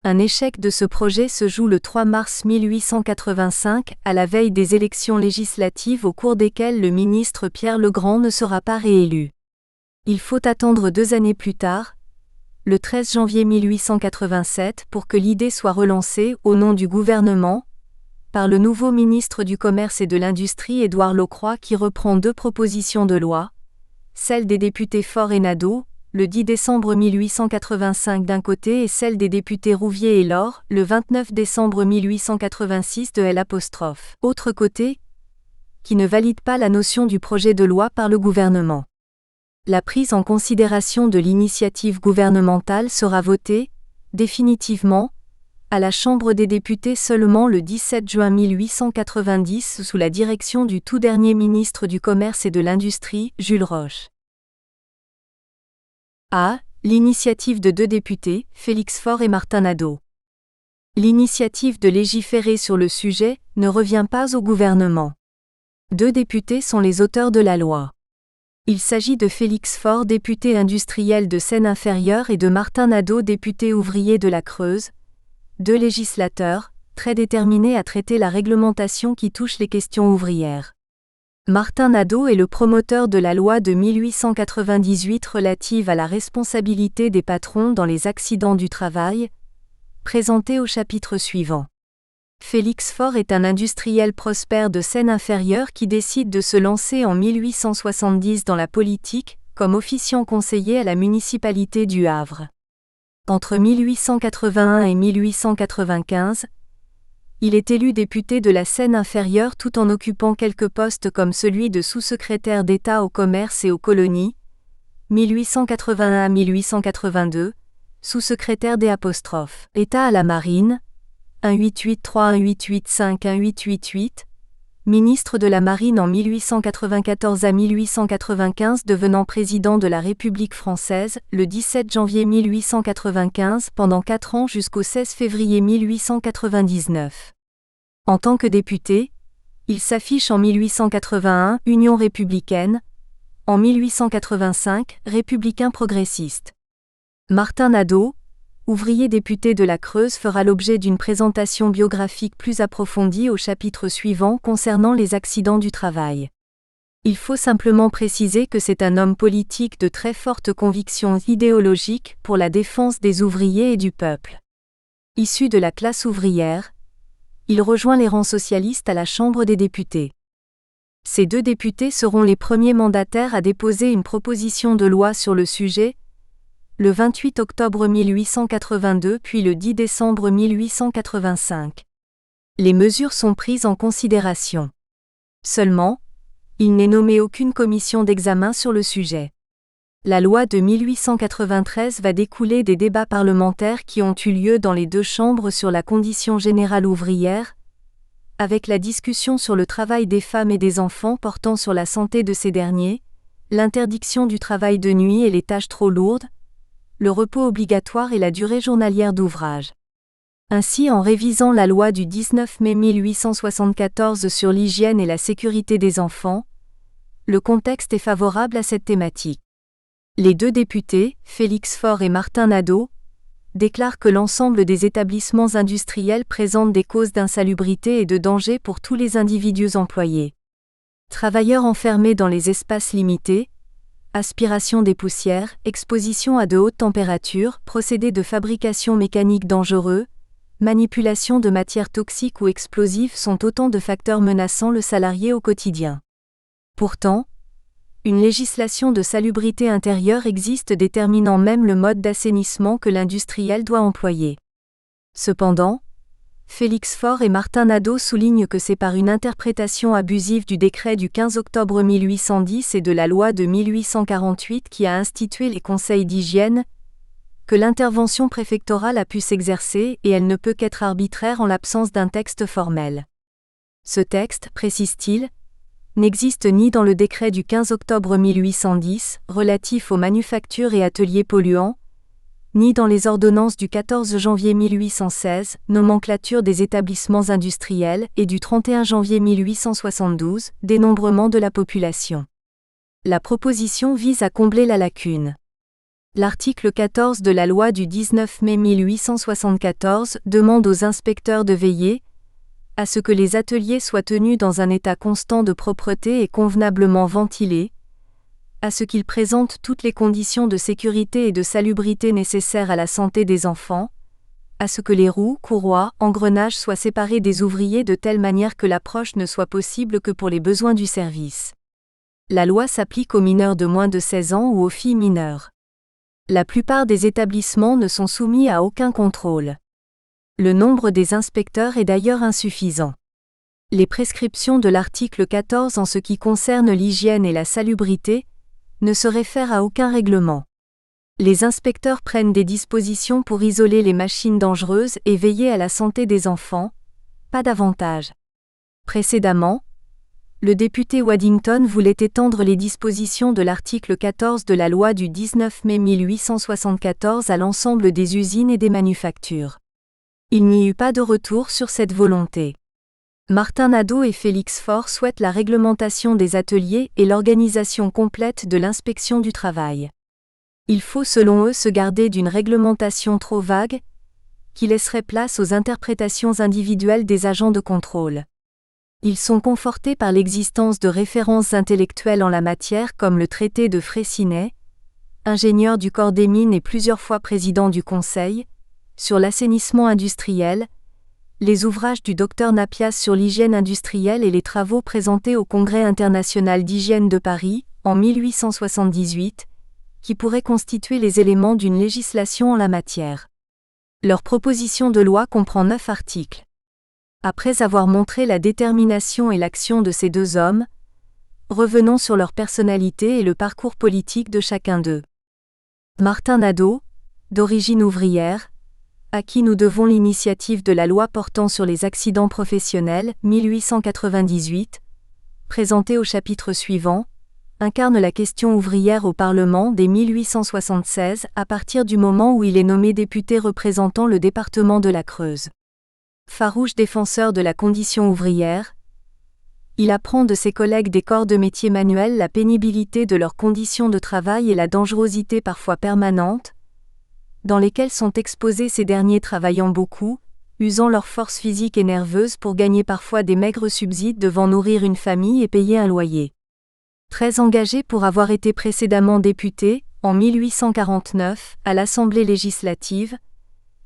Un échec de ce projet se joue le 3 mars 1885, à la veille des élections législatives au cours desquelles le ministre Pierre Legrand ne sera pas réélu. Il faut attendre 2 années plus tard, le 13 janvier 1887, pour que l'idée soit relancée, au nom du gouvernement, par le nouveau ministre du Commerce et de l'Industrie Édouard Locroix qui reprend 2 propositions de loi, celle des députés Faure et Nadeau, le 10 décembre 1885 d'un côté et celle des députés Rouvier et Laure, le 29 décembre 1886 de L'. Autre côté, qui ne valide pas la notion du projet de loi par le gouvernement. La prise en considération de l'initiative gouvernementale sera votée, définitivement, à la Chambre des députés seulement le 17 juin 1890 sous la direction du tout dernier ministre du Commerce et de l'Industrie, Jules Roche. A. L'initiative de 2 députés, Félix Faure et Martin Nadeau. L'initiative de légiférer sur le sujet ne revient pas au gouvernement. 2 députés sont les auteurs de la loi. Il s'agit de Félix Faure, député industriel de Seine-Inférieure, et de Martin Nadeau, député ouvrier de la Creuse, 2 législateurs, très déterminés à traiter la réglementation qui touche les questions ouvrières. Martin Nadeau est le promoteur de la loi de 1898 relative à la responsabilité des patrons dans les accidents du travail, présentée au chapitre suivant. Félix Faure est un industriel prospère de Seine-Inférieure qui décide de se lancer en 1870 dans la politique, comme officiant conseiller à la municipalité du Havre. Entre 1881 et 1895, il est élu député de la Seine-Inférieure tout en occupant quelques postes comme celui de sous-secrétaire d'État au commerce et aux colonies, 1881 à 1882, sous-secrétaire des '. État à la marine, 1883, 1885, 1888, ministre de la Marine en 1894 à 1895, devenant président de la République française, le 17 janvier 1895 pendant 4 ans jusqu'au 16 février 1899. En tant que député, il s'affiche en 1881 Union républicaine, en 1885 Républicain progressiste. Martin Nadeau, ouvrier député de la Creuse, fera l'objet d'une présentation biographique plus approfondie au chapitre suivant concernant les accidents du travail. Il faut simplement préciser que c'est un homme politique de très fortes convictions idéologiques pour la défense des ouvriers et du peuple. Issu de la classe ouvrière, il rejoint les rangs socialistes à la Chambre des députés. Ces 2 députés seront les premiers mandataires à déposer une proposition de loi sur le sujet, le 28 octobre 1882 puis le 10 décembre 1885. Les mesures sont prises en considération. Seulement, il n'est nommé aucune commission d'examen sur le sujet. La loi de 1893 va découler des débats parlementaires qui ont eu lieu dans les 2 chambres sur la condition générale ouvrière, avec la discussion sur le travail des femmes et des enfants portant sur la santé de ces derniers, l'interdiction du travail de nuit et les tâches trop lourdes, le repos obligatoire et la durée journalière d'ouvrage. Ainsi, en révisant la loi du 19 mai 1874 sur l'hygiène et la sécurité des enfants, le contexte est favorable à cette thématique. Les 2 députés, Félix Faure et Martin Nadeau, déclarent que l'ensemble des établissements industriels présentent des causes d'insalubrité et de danger pour tous les individus employés. Travailleurs enfermés dans les espaces limités, aspiration des poussières, exposition à de hautes températures, procédés de fabrication mécanique dangereux, manipulation de matières toxiques ou explosives sont autant de facteurs menaçant le salarié au quotidien. Pourtant, une législation de salubrité intérieure existe déterminant même le mode d'assainissement que l'industriel doit employer. Cependant, Félix Faure et Martin Nadeau soulignent que c'est par une interprétation abusive du décret du 15 octobre 1810 et de la loi de 1848 qui a institué les conseils d'hygiène que l'intervention préfectorale a pu s'exercer et elle ne peut qu'être arbitraire en l'absence d'un texte formel. Ce texte, précise-t-il, n'existe ni dans le décret du 15 octobre 1810 relatif aux manufactures et ateliers polluants, ni dans les ordonnances du 14 janvier 1816, nomenclature des établissements industriels, et du 31 janvier 1872, dénombrement de la population. La proposition vise à combler la lacune. L'article 14 de la loi du 19 mai 1874 demande aux inspecteurs de veiller à ce que les ateliers soient tenus dans un état constant de propreté et convenablement ventilés, à ce qu'ils présentent toutes les conditions de sécurité et de salubrité nécessaires à la santé des enfants, à ce que les roues, courroies, engrenages soient séparés des ouvriers de telle manière que l'approche ne soit possible que pour les besoins du service. La loi s'applique aux mineurs de moins de 16 ans ou aux filles mineures. La plupart des établissements ne sont soumis à aucun contrôle. Le nombre des inspecteurs est d'ailleurs insuffisant. Les prescriptions de l'article 14 en ce qui concerne l'hygiène et la salubrité ne se réfèrent à aucun règlement. Les inspecteurs prennent des dispositions pour isoler les machines dangereuses et veiller à la santé des enfants, pas davantage. Précédemment, le député Waddington voulait étendre les dispositions de l'article 14 de la loi du 19 mai 1874 à l'ensemble des usines et des manufactures. Il n'y eut pas de retour sur cette volonté. Martin Nadeau et Félix Faure souhaitent la réglementation des ateliers et l'organisation complète de l'inspection du travail. Il faut selon eux se garder d'une réglementation trop vague, qui laisserait place aux interprétations individuelles des agents de contrôle. Ils sont confortés par l'existence de références intellectuelles en la matière comme le traité de Freycinet, ingénieur du corps des mines et plusieurs fois président du Conseil, sur l'assainissement industriel, les ouvrages du Dr Napias sur l'hygiène industrielle et les travaux présentés au Congrès international d'hygiène de Paris, en 1878, qui pourraient constituer les éléments d'une législation en la matière. Leur proposition de loi comprend 9 articles. Après avoir montré la détermination et l'action de ces deux hommes, revenons sur leur personnalité et le parcours politique de chacun d'eux. Martin Nadeau, d'origine ouvrière, à qui nous devons l'initiative de la loi portant sur les accidents professionnels, 1898, présentée au chapitre suivant, incarne la question ouvrière au Parlement dès 1876 à partir du moment où il est nommé député représentant le département de la Creuse. Farouche défenseur de la condition ouvrière, il apprend de ses collègues des corps de métier manuels la pénibilité de leurs conditions de travail et la dangerosité parfois permanente, dans lesquelles sont exposés ces derniers travaillant beaucoup, usant leur force physique et nerveuse pour gagner parfois des maigres subsides devant nourrir une famille et payer un loyer. Très engagé pour avoir été précédemment député, en 1849, à l'Assemblée législative,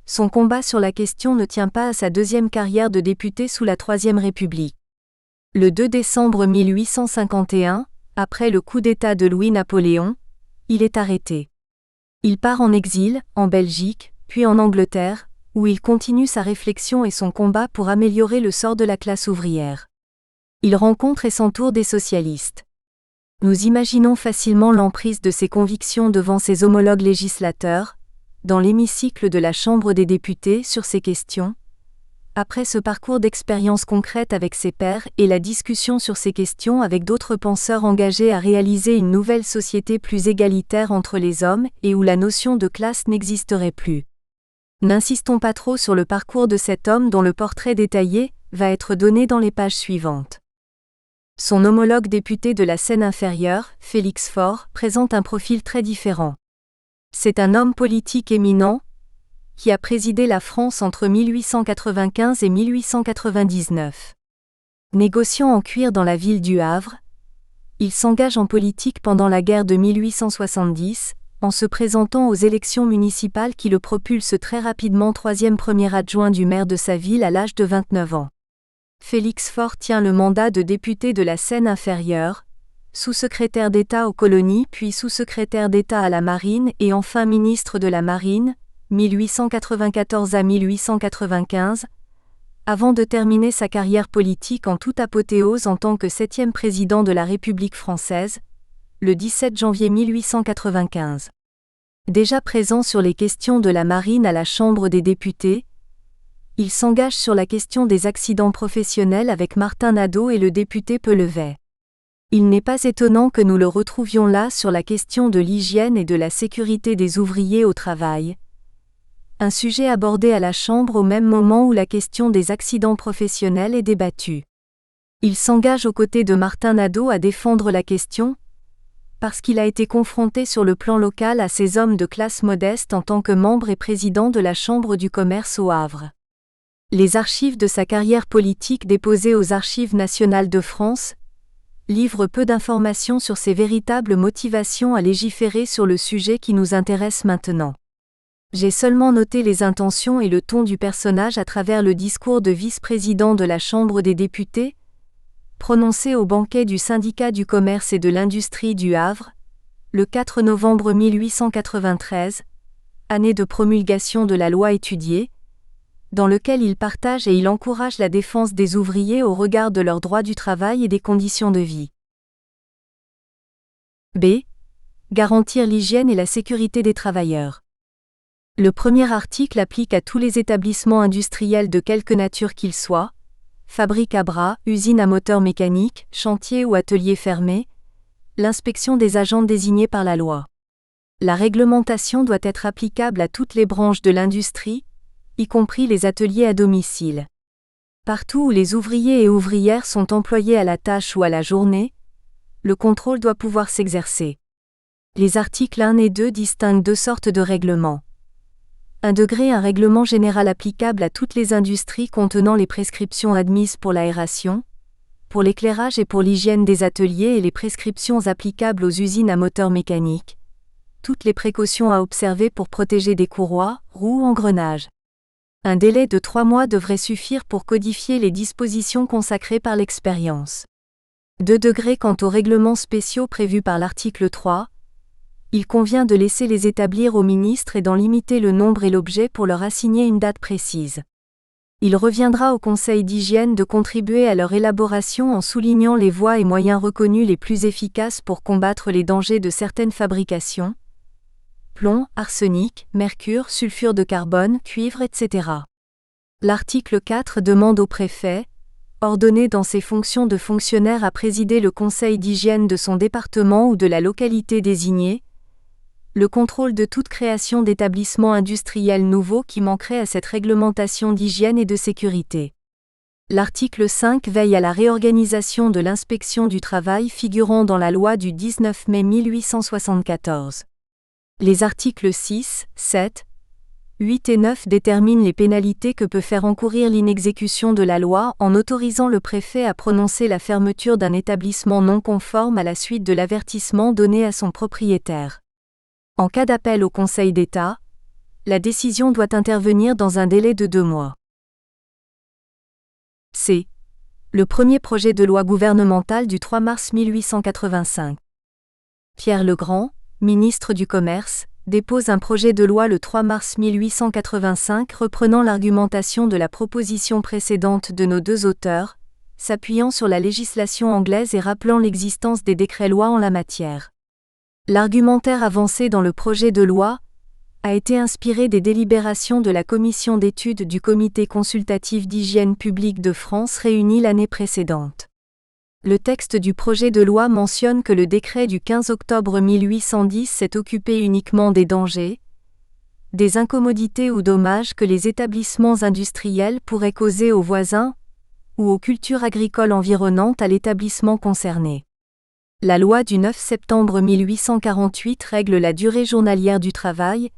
son combat sur la question ne tient pas à sa deuxième carrière de député sous la Troisième République. Le 2 décembre 1851, après le coup d'État de Louis-Napoléon, il est arrêté. Il part en exil, en Belgique, puis en Angleterre, où il continue sa réflexion et son combat pour améliorer le sort de la classe ouvrière. Il rencontre et s'entoure des socialistes. Nous imaginons facilement l'emprise de ses convictions devant ses homologues législateurs, dans l'hémicycle de la Chambre des députés sur ces questions. Après ce parcours d'expérience concrète avec ses pairs et la discussion sur ces questions avec d'autres penseurs engagés à réaliser une nouvelle société plus égalitaire entre les hommes et où la notion de classe n'existerait plus. N'insistons pas trop sur le parcours de cet homme dont le portrait détaillé va être donné dans les pages suivantes. Son homologue député de la Seine-Inférieure, Félix Faure, présente un profil très différent. C'est un homme politique éminent, qui a présidé la France entre 1895 et 1899. Négociant en cuir dans la ville du Havre, il s'engage en politique pendant la guerre de 1870, en se présentant aux élections municipales qui le propulsent très rapidement troisième premier adjoint du maire de sa ville à l'âge de 29 ans. Félix Faure tient le mandat de député de la Seine-Inférieure, sous-secrétaire d'État aux colonies puis sous-secrétaire d'État à la Marine et enfin ministre de la Marine, 1894 à 1895, avant de terminer sa carrière politique en toute apothéose en tant que 7e président de la République française, le 17 janvier 1895. Déjà présent sur les questions de la marine à la Chambre des députés, il s'engage sur la question des accidents professionnels avec Martin Nadeau et le député Pelevet. Il n'est pas étonnant que nous le retrouvions là sur la question de l'hygiène et de la sécurité des ouvriers au travail, Un sujet abordé à la Chambre au même moment où la question des accidents professionnels est débattue. Il s'engage aux côtés de Martin Nadeau à défendre la question, parce qu'il a été confronté sur le plan local à ces hommes de classe modeste en tant que membre et président de la Chambre du commerce au Havre. Les archives de sa carrière politique déposées aux Archives nationales de France livrent peu d'informations sur ses véritables motivations à légiférer sur le sujet qui nous intéresse maintenant. J'ai seulement noté les intentions et le ton du personnage à travers le discours de vice-président de la Chambre des députés, prononcé au banquet du syndicat du commerce et de l'industrie du Havre, le 4 novembre 1893, année de promulgation de la loi étudiée, dans lequel il partage et il encourage la défense des ouvriers au regard de leurs droits du travail et des conditions de vie. B. Garantir l'hygiène et la sécurité des travailleurs. Le premier article applique à tous les établissements industriels de quelque nature qu'ils soient, fabriques à bras, usines à moteur mécanique, chantiers ou ateliers fermés, l'inspection des agents désignés par la loi. La réglementation doit être applicable à toutes les branches de l'industrie, y compris les ateliers à domicile. Partout où les ouvriers et ouvrières sont employés à la tâche ou à la journée, le contrôle doit pouvoir s'exercer. Les articles 1 et 2 distinguent deux sortes de règlements. 1 degré un règlement général applicable à toutes les industries contenant les prescriptions admises pour l'aération, pour l'éclairage et pour l'hygiène des ateliers et les prescriptions applicables aux usines à moteur mécanique, toutes les précautions à observer pour protéger des courroies, roues ou engrenages. Un délai de 3 mois devrait suffire pour codifier les dispositions consacrées par l'expérience. 2 degrés quant aux règlements spéciaux prévus par l'article 3, il convient de laisser les établir au ministre et d'en limiter le nombre et l'objet pour leur assigner une date précise. Il reviendra au Conseil d'hygiène de contribuer à leur élaboration en soulignant les voies et moyens reconnus les plus efficaces pour combattre les dangers de certaines fabrications, plomb, arsenic, mercure, sulfure de carbone, cuivre, etc. L'article 4 demande au préfet, ordonné dans ses fonctions de fonctionnaire à présider le conseil d'hygiène de son département ou de la localité désignée, le contrôle de toute création d'établissements industriels nouveaux qui manqueraient à cette réglementation d'hygiène et de sécurité. L'article 5 veille à la réorganisation de l'inspection du travail figurant dans la loi du 19 mai 1874. Les articles 6, 7, 8 et 9 déterminent les pénalités que peut faire encourir l'inexécution de la loi en autorisant le préfet à prononcer la fermeture d'un établissement non conforme à la suite de l'avertissement donné à son propriétaire. En cas d'appel au Conseil d'État, la décision doit intervenir dans un délai de 2 mois. C. Le premier projet de loi gouvernemental du 3 mars 1885. Pierre Legrand, ministre du Commerce, dépose un projet de loi le 3 mars 1885 reprenant l'argumentation de la proposition précédente de nos deux auteurs, s'appuyant sur la législation anglaise et rappelant l'existence des décrets-lois en la matière. L'argumentaire avancé dans le projet de loi a été inspiré des délibérations de la commission d'études du Comité consultatif d'hygiène publique de France réunie l'année précédente. Le texte du projet de loi mentionne que le décret du 15 octobre 1810 s'est occupé uniquement des dangers, des incommodités ou dommages que les établissements industriels pourraient causer aux voisins ou aux cultures agricoles environnantes à l'établissement concerné. La loi du 9 septembre 1848 règle la durée journalière du travail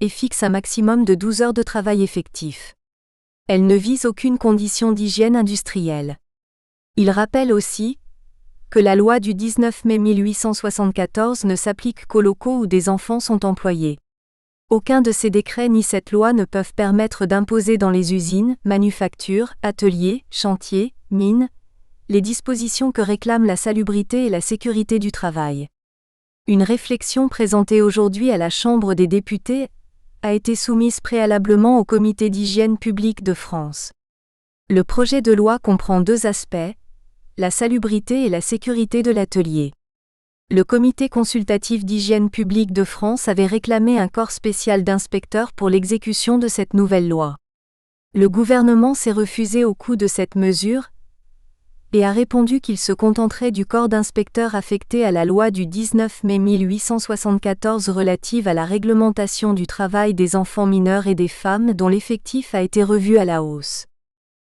et fixe un maximum de 12 heures de travail effectif. Elle ne vise aucune condition d'hygiène industrielle. Il rappelle aussi que la loi du 19 mai 1874 ne s'applique qu'aux locaux où des enfants sont employés. Aucun de ces décrets ni cette loi ne peuvent permettre d'imposer dans les usines, manufactures, ateliers, chantiers, mines, les dispositions que réclament la salubrité et la sécurité du travail. Une réflexion présentée aujourd'hui à la Chambre des députés a été soumise préalablement au Comité d'hygiène publique de France. Le projet de loi comprend 2 aspects, la salubrité et la sécurité de l'atelier. Le Comité consultatif d'hygiène publique de France avait réclamé un corps spécial d'inspecteurs pour l'exécution de cette nouvelle loi. Le gouvernement s'est refusé au coût de cette mesure, et a répondu qu'il se contenterait du corps d'inspecteurs affecté à la loi du 19 mai 1874 relative à la réglementation du travail des enfants mineurs et des femmes dont l'effectif a été revu à la hausse.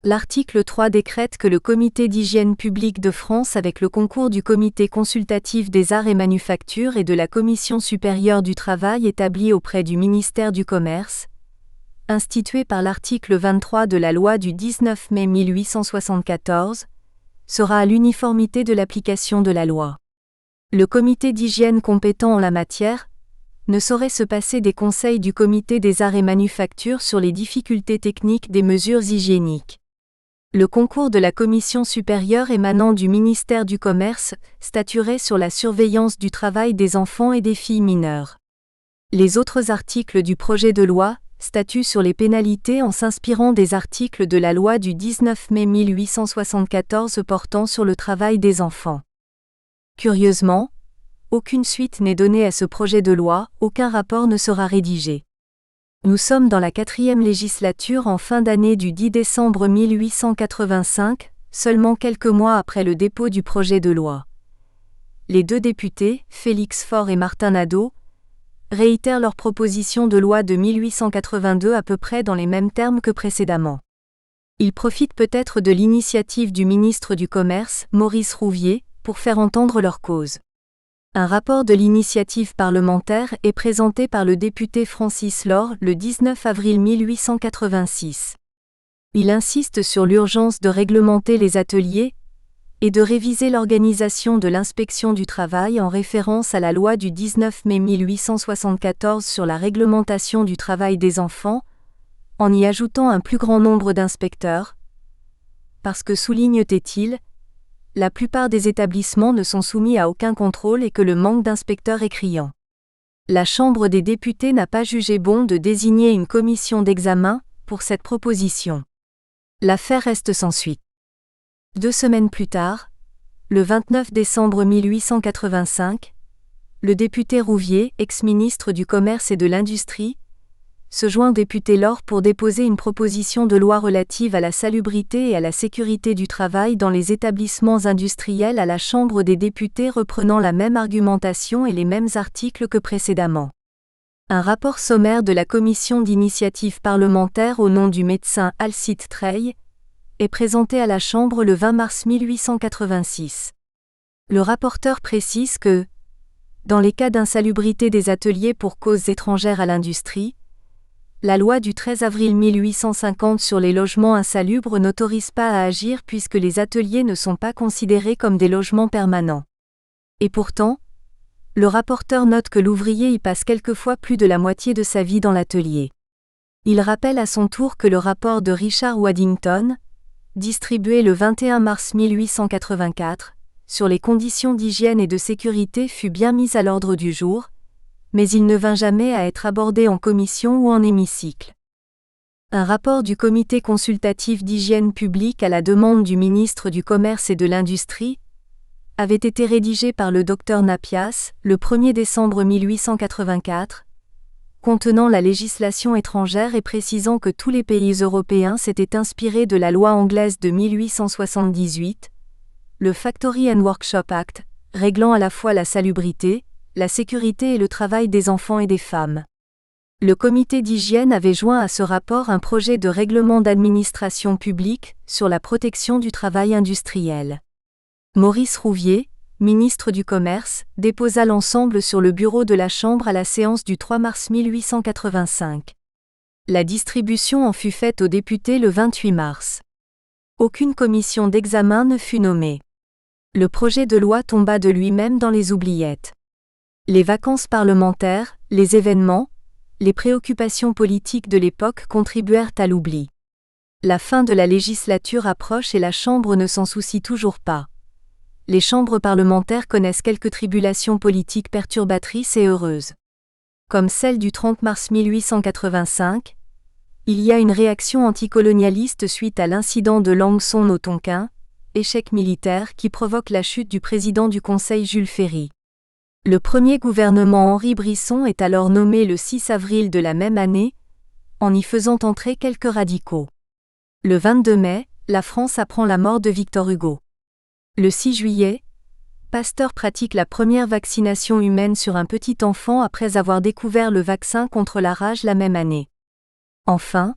L'article 3 décrète que le Comité d'hygiène publique de France avec le concours du Comité consultatif des arts et manufactures et de la Commission supérieure du travail établie auprès du ministère du Commerce, institué par l'article 23 de la loi du 19 mai 1874, sera à l'uniformité de l'application de la loi. Le comité d'hygiène compétent en la matière ne saurait se passer des conseils du Comité des arts et manufactures sur les difficultés techniques des mesures hygiéniques. Le concours de la Commission supérieure émanant du ministère du Commerce statuerait sur la surveillance du travail des enfants et des filles mineures. Les autres articles du projet de loi statuent sur les pénalités en s'inspirant des articles de la loi du 19 mai 1874 portant sur le travail des enfants. Curieusement, aucune suite n'est donnée à ce projet de loi, aucun rapport ne sera rédigé. Nous sommes dans la 4e législature en fin d'année du 10 décembre 1885, seulement quelques mois après le dépôt du projet de loi. Les deux députés, Félix Faure et Martin Nadeau, réitèrent leur proposition de loi de 1882 à peu près dans les mêmes termes que précédemment. Ils profitent peut-être de l'initiative du ministre du Commerce, Maurice Rouvier, pour faire entendre leur cause. Un rapport de l'initiative parlementaire est présenté par le député Francis Laure le 19 avril 1886. Il insiste sur l'urgence de réglementer les ateliers et de réviser l'organisation de l'inspection du travail en référence à la loi du 19 mai 1874 sur la réglementation du travail des enfants, en y ajoutant un plus grand nombre d'inspecteurs, parce que, souligne-t-il, la plupart des établissements ne sont soumis à aucun contrôle et que le manque d'inspecteurs est criant. La Chambre des députés n'a pas jugé bon de désigner une commission d'examen pour cette proposition. L'affaire reste sans suite. 2 semaines plus tard, le 29 décembre 1885, le député Rouvier, ex-ministre du Commerce et de l'Industrie, se joint au député Laure pour déposer une proposition de loi relative à la salubrité et à la sécurité du travail dans les établissements industriels à la Chambre des députés reprenant la même argumentation et les mêmes articles que précédemment. Un rapport sommaire de la commission d'initiative parlementaire au nom du médecin Alcide Treille est présenté à la Chambre le 20 mars 1886. Le rapporteur précise que, dans les cas d'insalubrité des ateliers pour causes étrangères à l'industrie, la loi du 13 avril 1850 sur les logements insalubres n'autorise pas à agir puisque les ateliers ne sont pas considérés comme des logements permanents. Et pourtant, le rapporteur note que l'ouvrier y passe quelquefois plus de la moitié de sa vie dans l'atelier. Il rappelle à son tour que le rapport de Richard Waddington, distribué le 21 mars 1884, sur les conditions d'hygiène et de sécurité fut bien mis à l'ordre du jour, mais il ne vint jamais à être abordé en commission ou en hémicycle. Un rapport du Comité consultatif d'hygiène publique à la demande du ministre du Commerce et de l'Industrie avait été rédigé par le docteur Napias, le 1er décembre 1884, contenant la législation étrangère et précisant que tous les pays européens s'étaient inspirés de la loi anglaise de 1878, le Factory and Workshop Act, réglant à la fois la salubrité, la sécurité et le travail des enfants et des femmes. Le comité d'hygiène avait joint à ce rapport un projet de règlement d'administration publique sur la protection du travail industriel. Maurice Rouvier, ministre du Commerce, déposa l'ensemble sur le bureau de la Chambre à la séance du 3 mars 1885. La distribution en fut faite aux députés le 28 mars. Aucune commission d'examen ne fut nommée. Le projet de loi tomba de lui-même dans les oubliettes. Les vacances parlementaires, les événements, les préoccupations politiques de l'époque contribuèrent à l'oubli. La fin de la législature approche et la Chambre ne s'en soucie toujours pas. Les chambres parlementaires connaissent quelques tribulations politiques perturbatrices et heureuses. Comme celle du 30 mars 1885, il y a une réaction anticolonialiste suite à l'incident de Lang Son au Tonkin, échec militaire qui provoque la chute du président du Conseil Jules Ferry. Le premier gouvernement Henri Brisson est alors nommé le 6 avril de la même année, en y faisant entrer quelques radicaux. Le 22 mai, la France apprend la mort de Victor Hugo. Le 6 juillet, Pasteur pratique la première vaccination humaine sur un petit enfant après avoir découvert le vaccin contre la rage la même année. Enfin,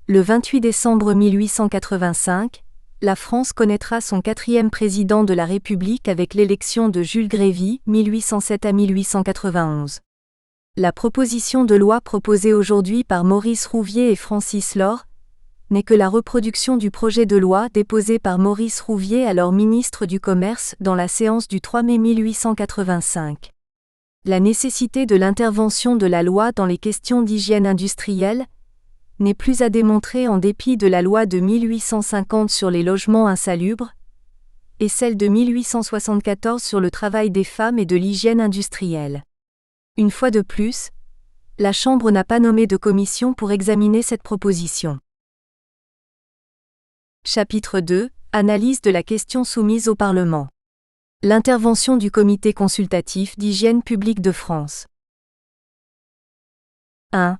le 28 décembre 1885, la France connaîtra son 4e président de la République avec l'élection de Jules Grévy, 1807 à 1891. La proposition de loi proposée aujourd'hui par Maurice Rouvier et Francis Laure n'est que la reproduction du projet de loi déposé par Maurice Rouvier, alors ministre du Commerce, dans la séance du 3 mai 1885. La nécessité de l'intervention de la loi dans les questions d'hygiène industrielle n'est plus à démontrer en dépit de la loi de 1850 sur les logements insalubres et celle de 1874 sur le travail des femmes et de l'hygiène industrielle. Une fois de plus, la Chambre n'a pas nommé de commission pour examiner cette proposition. Chapitre 2 – Analyse de la question soumise au Parlement. L'intervention du Comité consultatif d'hygiène publique de France. 1.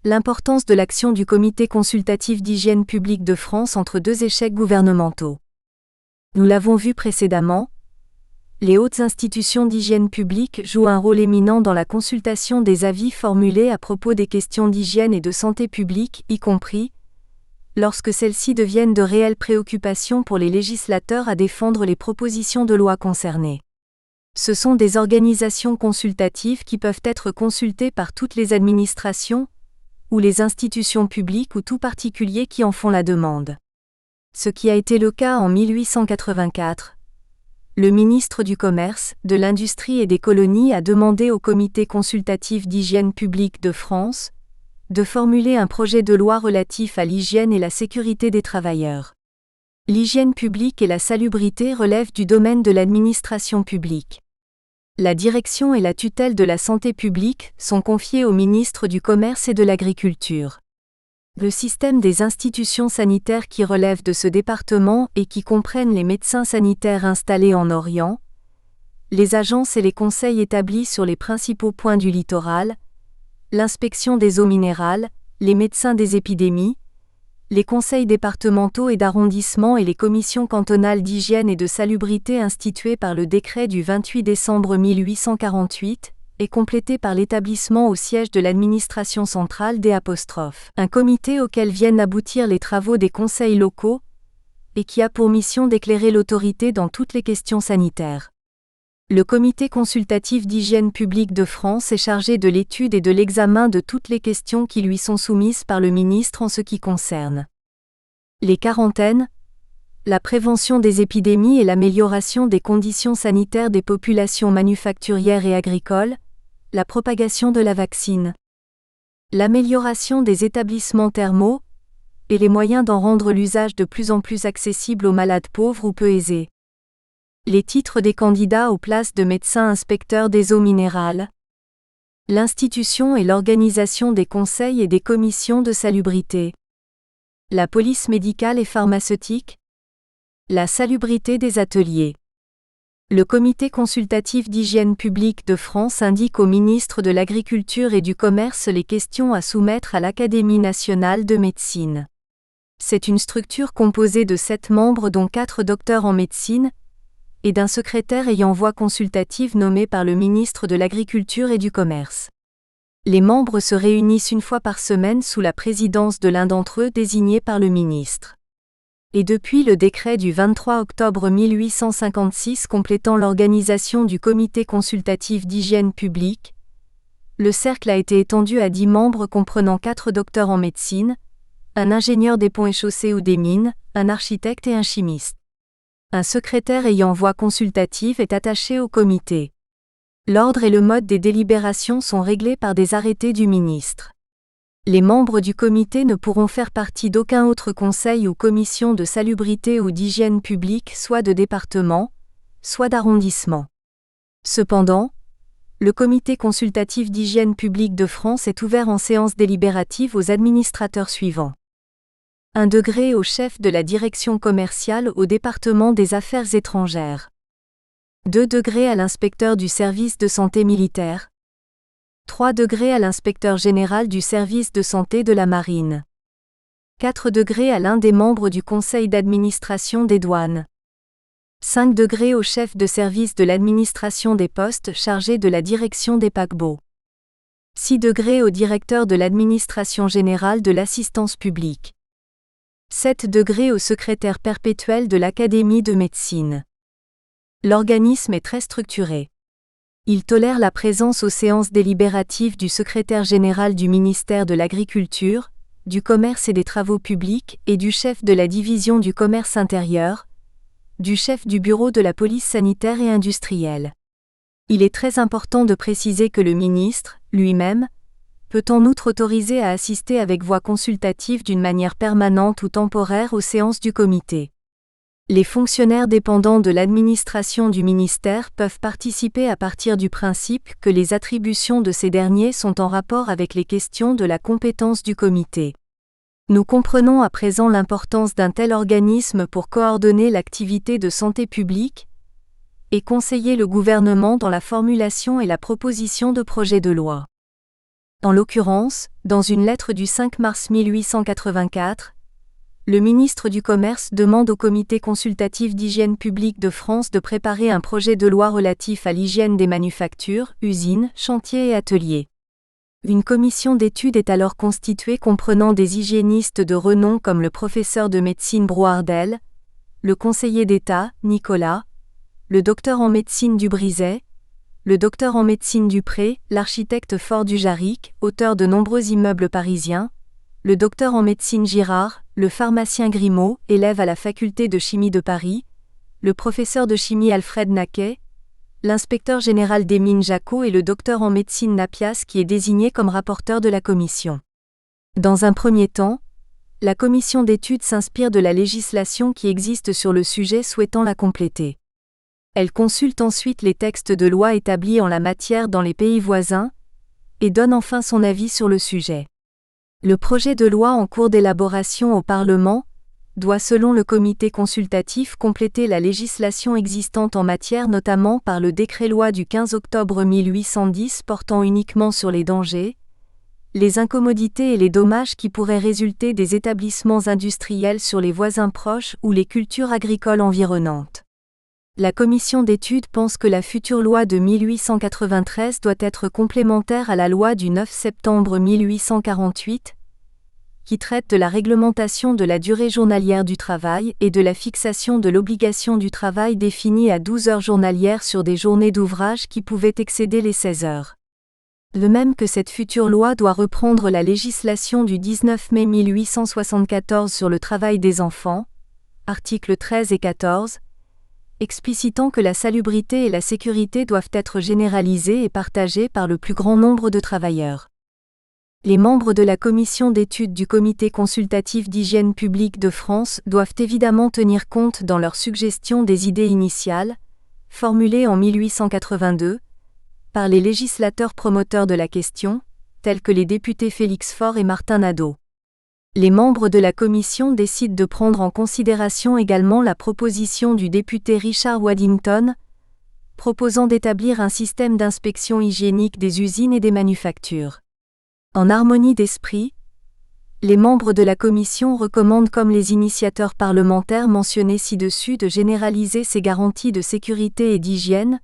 L'importance de l'action du Comité consultatif d'hygiène publique de France entre deux échecs gouvernementaux. Nous l'avons vu précédemment, les hautes institutions d'hygiène publique jouent un rôle éminent dans la consultation des avis formulés à propos des questions d'hygiène et de santé publique, y compris lorsque celles-ci deviennent de réelles préoccupations pour les législateurs à défendre les propositions de loi concernées. Ce sont des organisations consultatives qui peuvent être consultées par toutes les administrations, ou les institutions publiques ou tout particulier qui en font la demande. Ce qui a été le cas en 1884. Le ministre du Commerce, de l'Industrie et des Colonies a demandé au Comité consultatif d'hygiène publique de France de formuler un projet de loi relatif à l'hygiène et la sécurité des travailleurs. L'hygiène publique et la salubrité relèvent du domaine de l'administration publique. La direction et la tutelle de la santé publique sont confiées au ministre du Commerce et de l'Agriculture. Le système des institutions sanitaires qui relèvent de ce département et qui comprennent les médecins sanitaires installés en Orient, les agences et les conseils établis sur les principaux points du littoral, l'inspection des eaux minérales, les médecins des épidémies, les conseils départementaux et d'arrondissement et les commissions cantonales d'hygiène et de salubrité instituées par le décret du 28 décembre 1848, et complétées par l'établissement au siège de l'administration centrale un comité auquel viennent aboutir les travaux des conseils locaux, et qui a pour mission d'éclairer l'autorité dans toutes les questions sanitaires. Le Comité consultatif d'hygiène publique de France est chargé de l'étude et de l'examen de toutes les questions qui lui sont soumises par le ministre en ce qui concerne les quarantaines, la prévention des épidémies et l'amélioration des conditions sanitaires des populations manufacturières et agricoles, la propagation de la vaccine, l'amélioration des établissements thermaux et les moyens d'en rendre l'usage de plus en plus accessible aux malades pauvres ou peu aisés. Les titres des candidats aux places de médecins inspecteurs des eaux minérales, l'institution et l'organisation des conseils et des commissions de salubrité, la police médicale et pharmaceutique, la salubrité des ateliers. Le Comité consultatif d'hygiène publique de France indique au ministre de l'Agriculture et du Commerce les questions à soumettre à l'Académie nationale de médecine. C'est une structure composée de 7 membres dont 4 docteurs en médecine, et d'un secrétaire ayant voix consultative nommé par le ministre de l'Agriculture et du Commerce. Les membres se réunissent une fois par semaine sous la présidence de l'un d'entre eux désigné par le ministre. Et depuis le décret du 23 octobre 1856 complétant l'organisation du Comité consultatif d'hygiène publique, le cercle a été étendu à 10 membres comprenant 4 docteurs en médecine, un ingénieur des ponts et chaussées ou des mines, un architecte et un chimiste. Un secrétaire ayant voix consultative est attaché au comité. L'ordre et le mode des délibérations sont réglés par des arrêtés du ministre. Les membres du comité ne pourront faire partie d'aucun autre conseil ou commission de salubrité ou d'hygiène publique, soit de département, soit d'arrondissement. Cependant, le Comité consultatif d'hygiène publique de France est ouvert en séance délibérative aux administrateurs suivants. 1 degré au chef de la direction commerciale au département des affaires étrangères. 2 degrés à l'inspecteur du service de santé militaire. 3 degrés à l'inspecteur général du service de santé de la marine. 4 degrés à l'un des membres du conseil d'administration des douanes. 5 degrés au chef de service de l'administration des postes chargé de la direction des paquebots. 6 degrés au directeur de l'administration générale de l'assistance publique. 7 degrés au secrétaire perpétuel de l'Académie de médecine. L'organisme est très structuré. Il tolère la présence aux séances délibératives du secrétaire général du ministère de l'Agriculture, du Commerce et des Travaux publics et du chef de la division du commerce intérieur, du chef du bureau de la police sanitaire et industrielle. Il est très important de préciser que le ministre, lui-même, peut en outre autoriser à assister avec voix consultative d'une manière permanente ou temporaire aux séances du comité. Les fonctionnaires dépendants de l'administration du ministère peuvent participer à partir du principe que les attributions de ces derniers sont en rapport avec les questions de la compétence du comité. Nous comprenons à présent l'importance d'un tel organisme pour coordonner l'activité de santé publique et conseiller le gouvernement dans la formulation et la proposition de projets de loi. En l'occurrence, dans une lettre du 5 mars 1884, le ministre du Commerce demande au Comité consultatif d'hygiène publique de France de préparer un projet de loi relatif à l'hygiène des manufactures, usines, chantiers et ateliers. Une commission d'études est alors constituée comprenant des hygiénistes de renom comme le professeur de médecine Brouardel, le conseiller d'État, Nicolas, le docteur en médecine Dubrizet, le docteur en médecine Dupré, l'architecte Fort Dujarric, auteur de nombreux immeubles parisiens, le docteur en médecine Girard, le pharmacien Grimaud, élève à la faculté de chimie de Paris, le professeur de chimie Alfred Naquet, l'inspecteur général des mines Jacot et le docteur en médecine Napias qui est désigné comme rapporteur de la commission. Dans un premier temps, la commission d'études s'inspire de la législation qui existe sur le sujet souhaitant la compléter. Elle consulte ensuite les textes de loi établis en la matière dans les pays voisins et donne enfin son avis sur le sujet. Le projet de loi en cours d'élaboration au Parlement doit selon le comité consultatif compléter la législation existante en matière notamment par le décret-loi du 15 octobre 1810 portant uniquement sur les dangers, les incommodités et les dommages qui pourraient résulter des établissements industriels sur les voisins proches ou les cultures agricoles environnantes. La commission d'études pense que la future loi de 1893 doit être complémentaire à la loi du 9 septembre 1848, qui traite de la réglementation de la durée journalière du travail et de la fixation de l'obligation du travail définie à 12 heures journalières sur des journées d'ouvrage qui pouvaient excéder les 16 heures. De même que cette future loi doit reprendre la législation du 19 mai 1874 sur le travail des enfants, articles 13 et 14, explicitant que la salubrité et la sécurité doivent être généralisées et partagées par le plus grand nombre de travailleurs. Les membres de la commission d'études du Comité consultatif d'hygiène publique de France doivent évidemment tenir compte dans leurs suggestions des idées initiales, formulées en 1882, par les législateurs promoteurs de la question, tels que les députés Félix Faure et Martin Nadeau. Les membres de la commission décident de prendre en considération également la proposition du député Richard Waddington, proposant d'établir un système d'inspection hygiénique des usines et des manufactures. En harmonie d'esprit, les membres de la commission recommandent comme les initiateurs parlementaires mentionnés ci-dessus de généraliser ces garanties de sécurité et d'hygiène,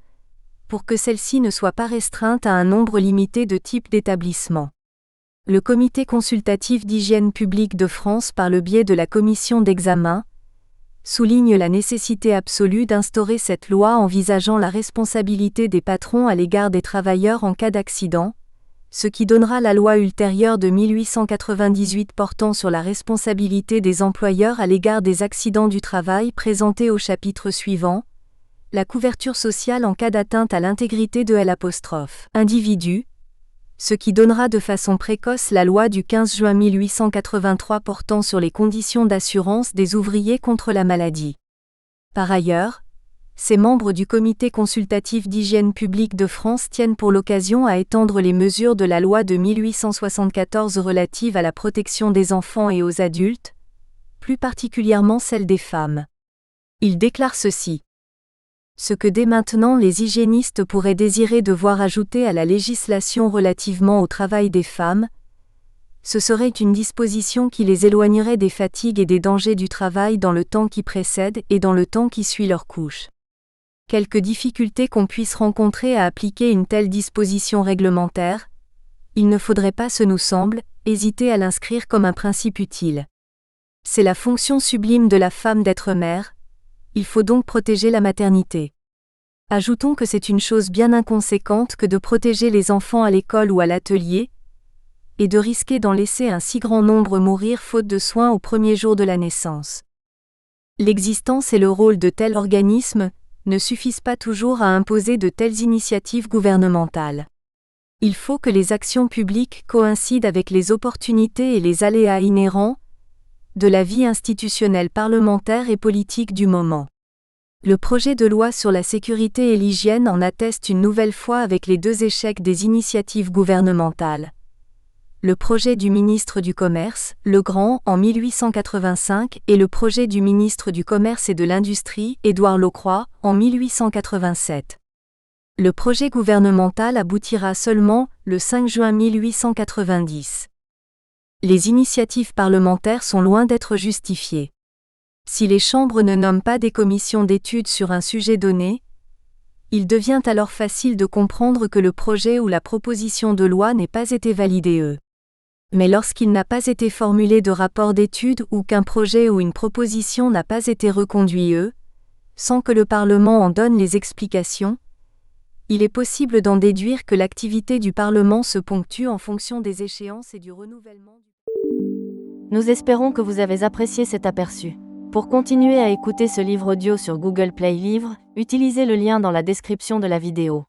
pour que celles-ci ne soient pas restreintes à un nombre limité de types d'établissements. Le Comité consultatif d'hygiène publique de France par le biais de la commission d'examen souligne la nécessité absolue d'instaurer cette loi envisageant la responsabilité des patrons à l'égard des travailleurs en cas d'accident, ce qui donnera la loi ultérieure de 1898 portant sur la responsabilité des employeurs à l'égard des accidents du travail présentée au chapitre suivant, la couverture sociale en cas d'atteinte à l'intégrité de l'individu, ce qui donnera de façon précoce la loi du 15 juin 1883 portant sur les conditions d'assurance des ouvriers contre la maladie. Par ailleurs, ces membres du Comité consultatif d'hygiène publique de France tiennent pour l'occasion à étendre les mesures de la loi de 1874 relatives à la protection des enfants et aux adultes, plus particulièrement celle des femmes. Ils déclarent ceci. Ce que dès maintenant les hygiénistes pourraient désirer de voir ajouter à la législation relativement au travail des femmes, ce serait une disposition qui les éloignerait des fatigues et des dangers du travail dans le temps qui précède et dans le temps qui suit leur couche. quelque difficulté qu'on puisse rencontrer à appliquer une telle disposition réglementaire, il ne faudrait pas, ce nous semble, hésiter à l'inscrire comme un principe utile. C'est la fonction sublime de la femme d'être mère, il faut donc protéger la maternité. Ajoutons que c'est une chose bien inconséquente que de protéger les enfants à l'école ou à l'atelier, et de risquer d'en laisser un si grand nombre mourir faute de soins au premier jour de la naissance. L'existence et le rôle de tels organismes ne suffisent pas toujours à imposer de telles initiatives gouvernementales. Il faut que les actions publiques coïncident avec les opportunités et les aléas inhérents de la vie institutionnelle, parlementaire et politique du moment. Le projet de loi sur la sécurité et l'hygiène en atteste une nouvelle fois avec les 2 échecs des initiatives gouvernementales. Le projet du ministre du Commerce, Legrand, en 1885, et le projet du ministre du Commerce et de l'Industrie, Édouard Locroix, en 1887. Le projet gouvernemental aboutira seulement le 5 juin 1890. Les initiatives parlementaires sont loin d'être justifiées. Si les chambres ne nomment pas des commissions d'études sur un sujet donné, il devient alors facile de comprendre que le projet ou la proposition de loi n'ait pas été validé. Mais lorsqu'il n'a pas été formulé de rapport d'étude ou qu'un projet ou une proposition n'a pas été reconduit sans que le Parlement en donne les explications, il est possible d'en déduire que l'activité du Parlement se ponctue en fonction des échéances et du renouvellement. Nous espérons que vous avez apprécié cet aperçu. Pour continuer à écouter ce livre audio sur Google Play Livres, utilisez le lien dans la description de la vidéo.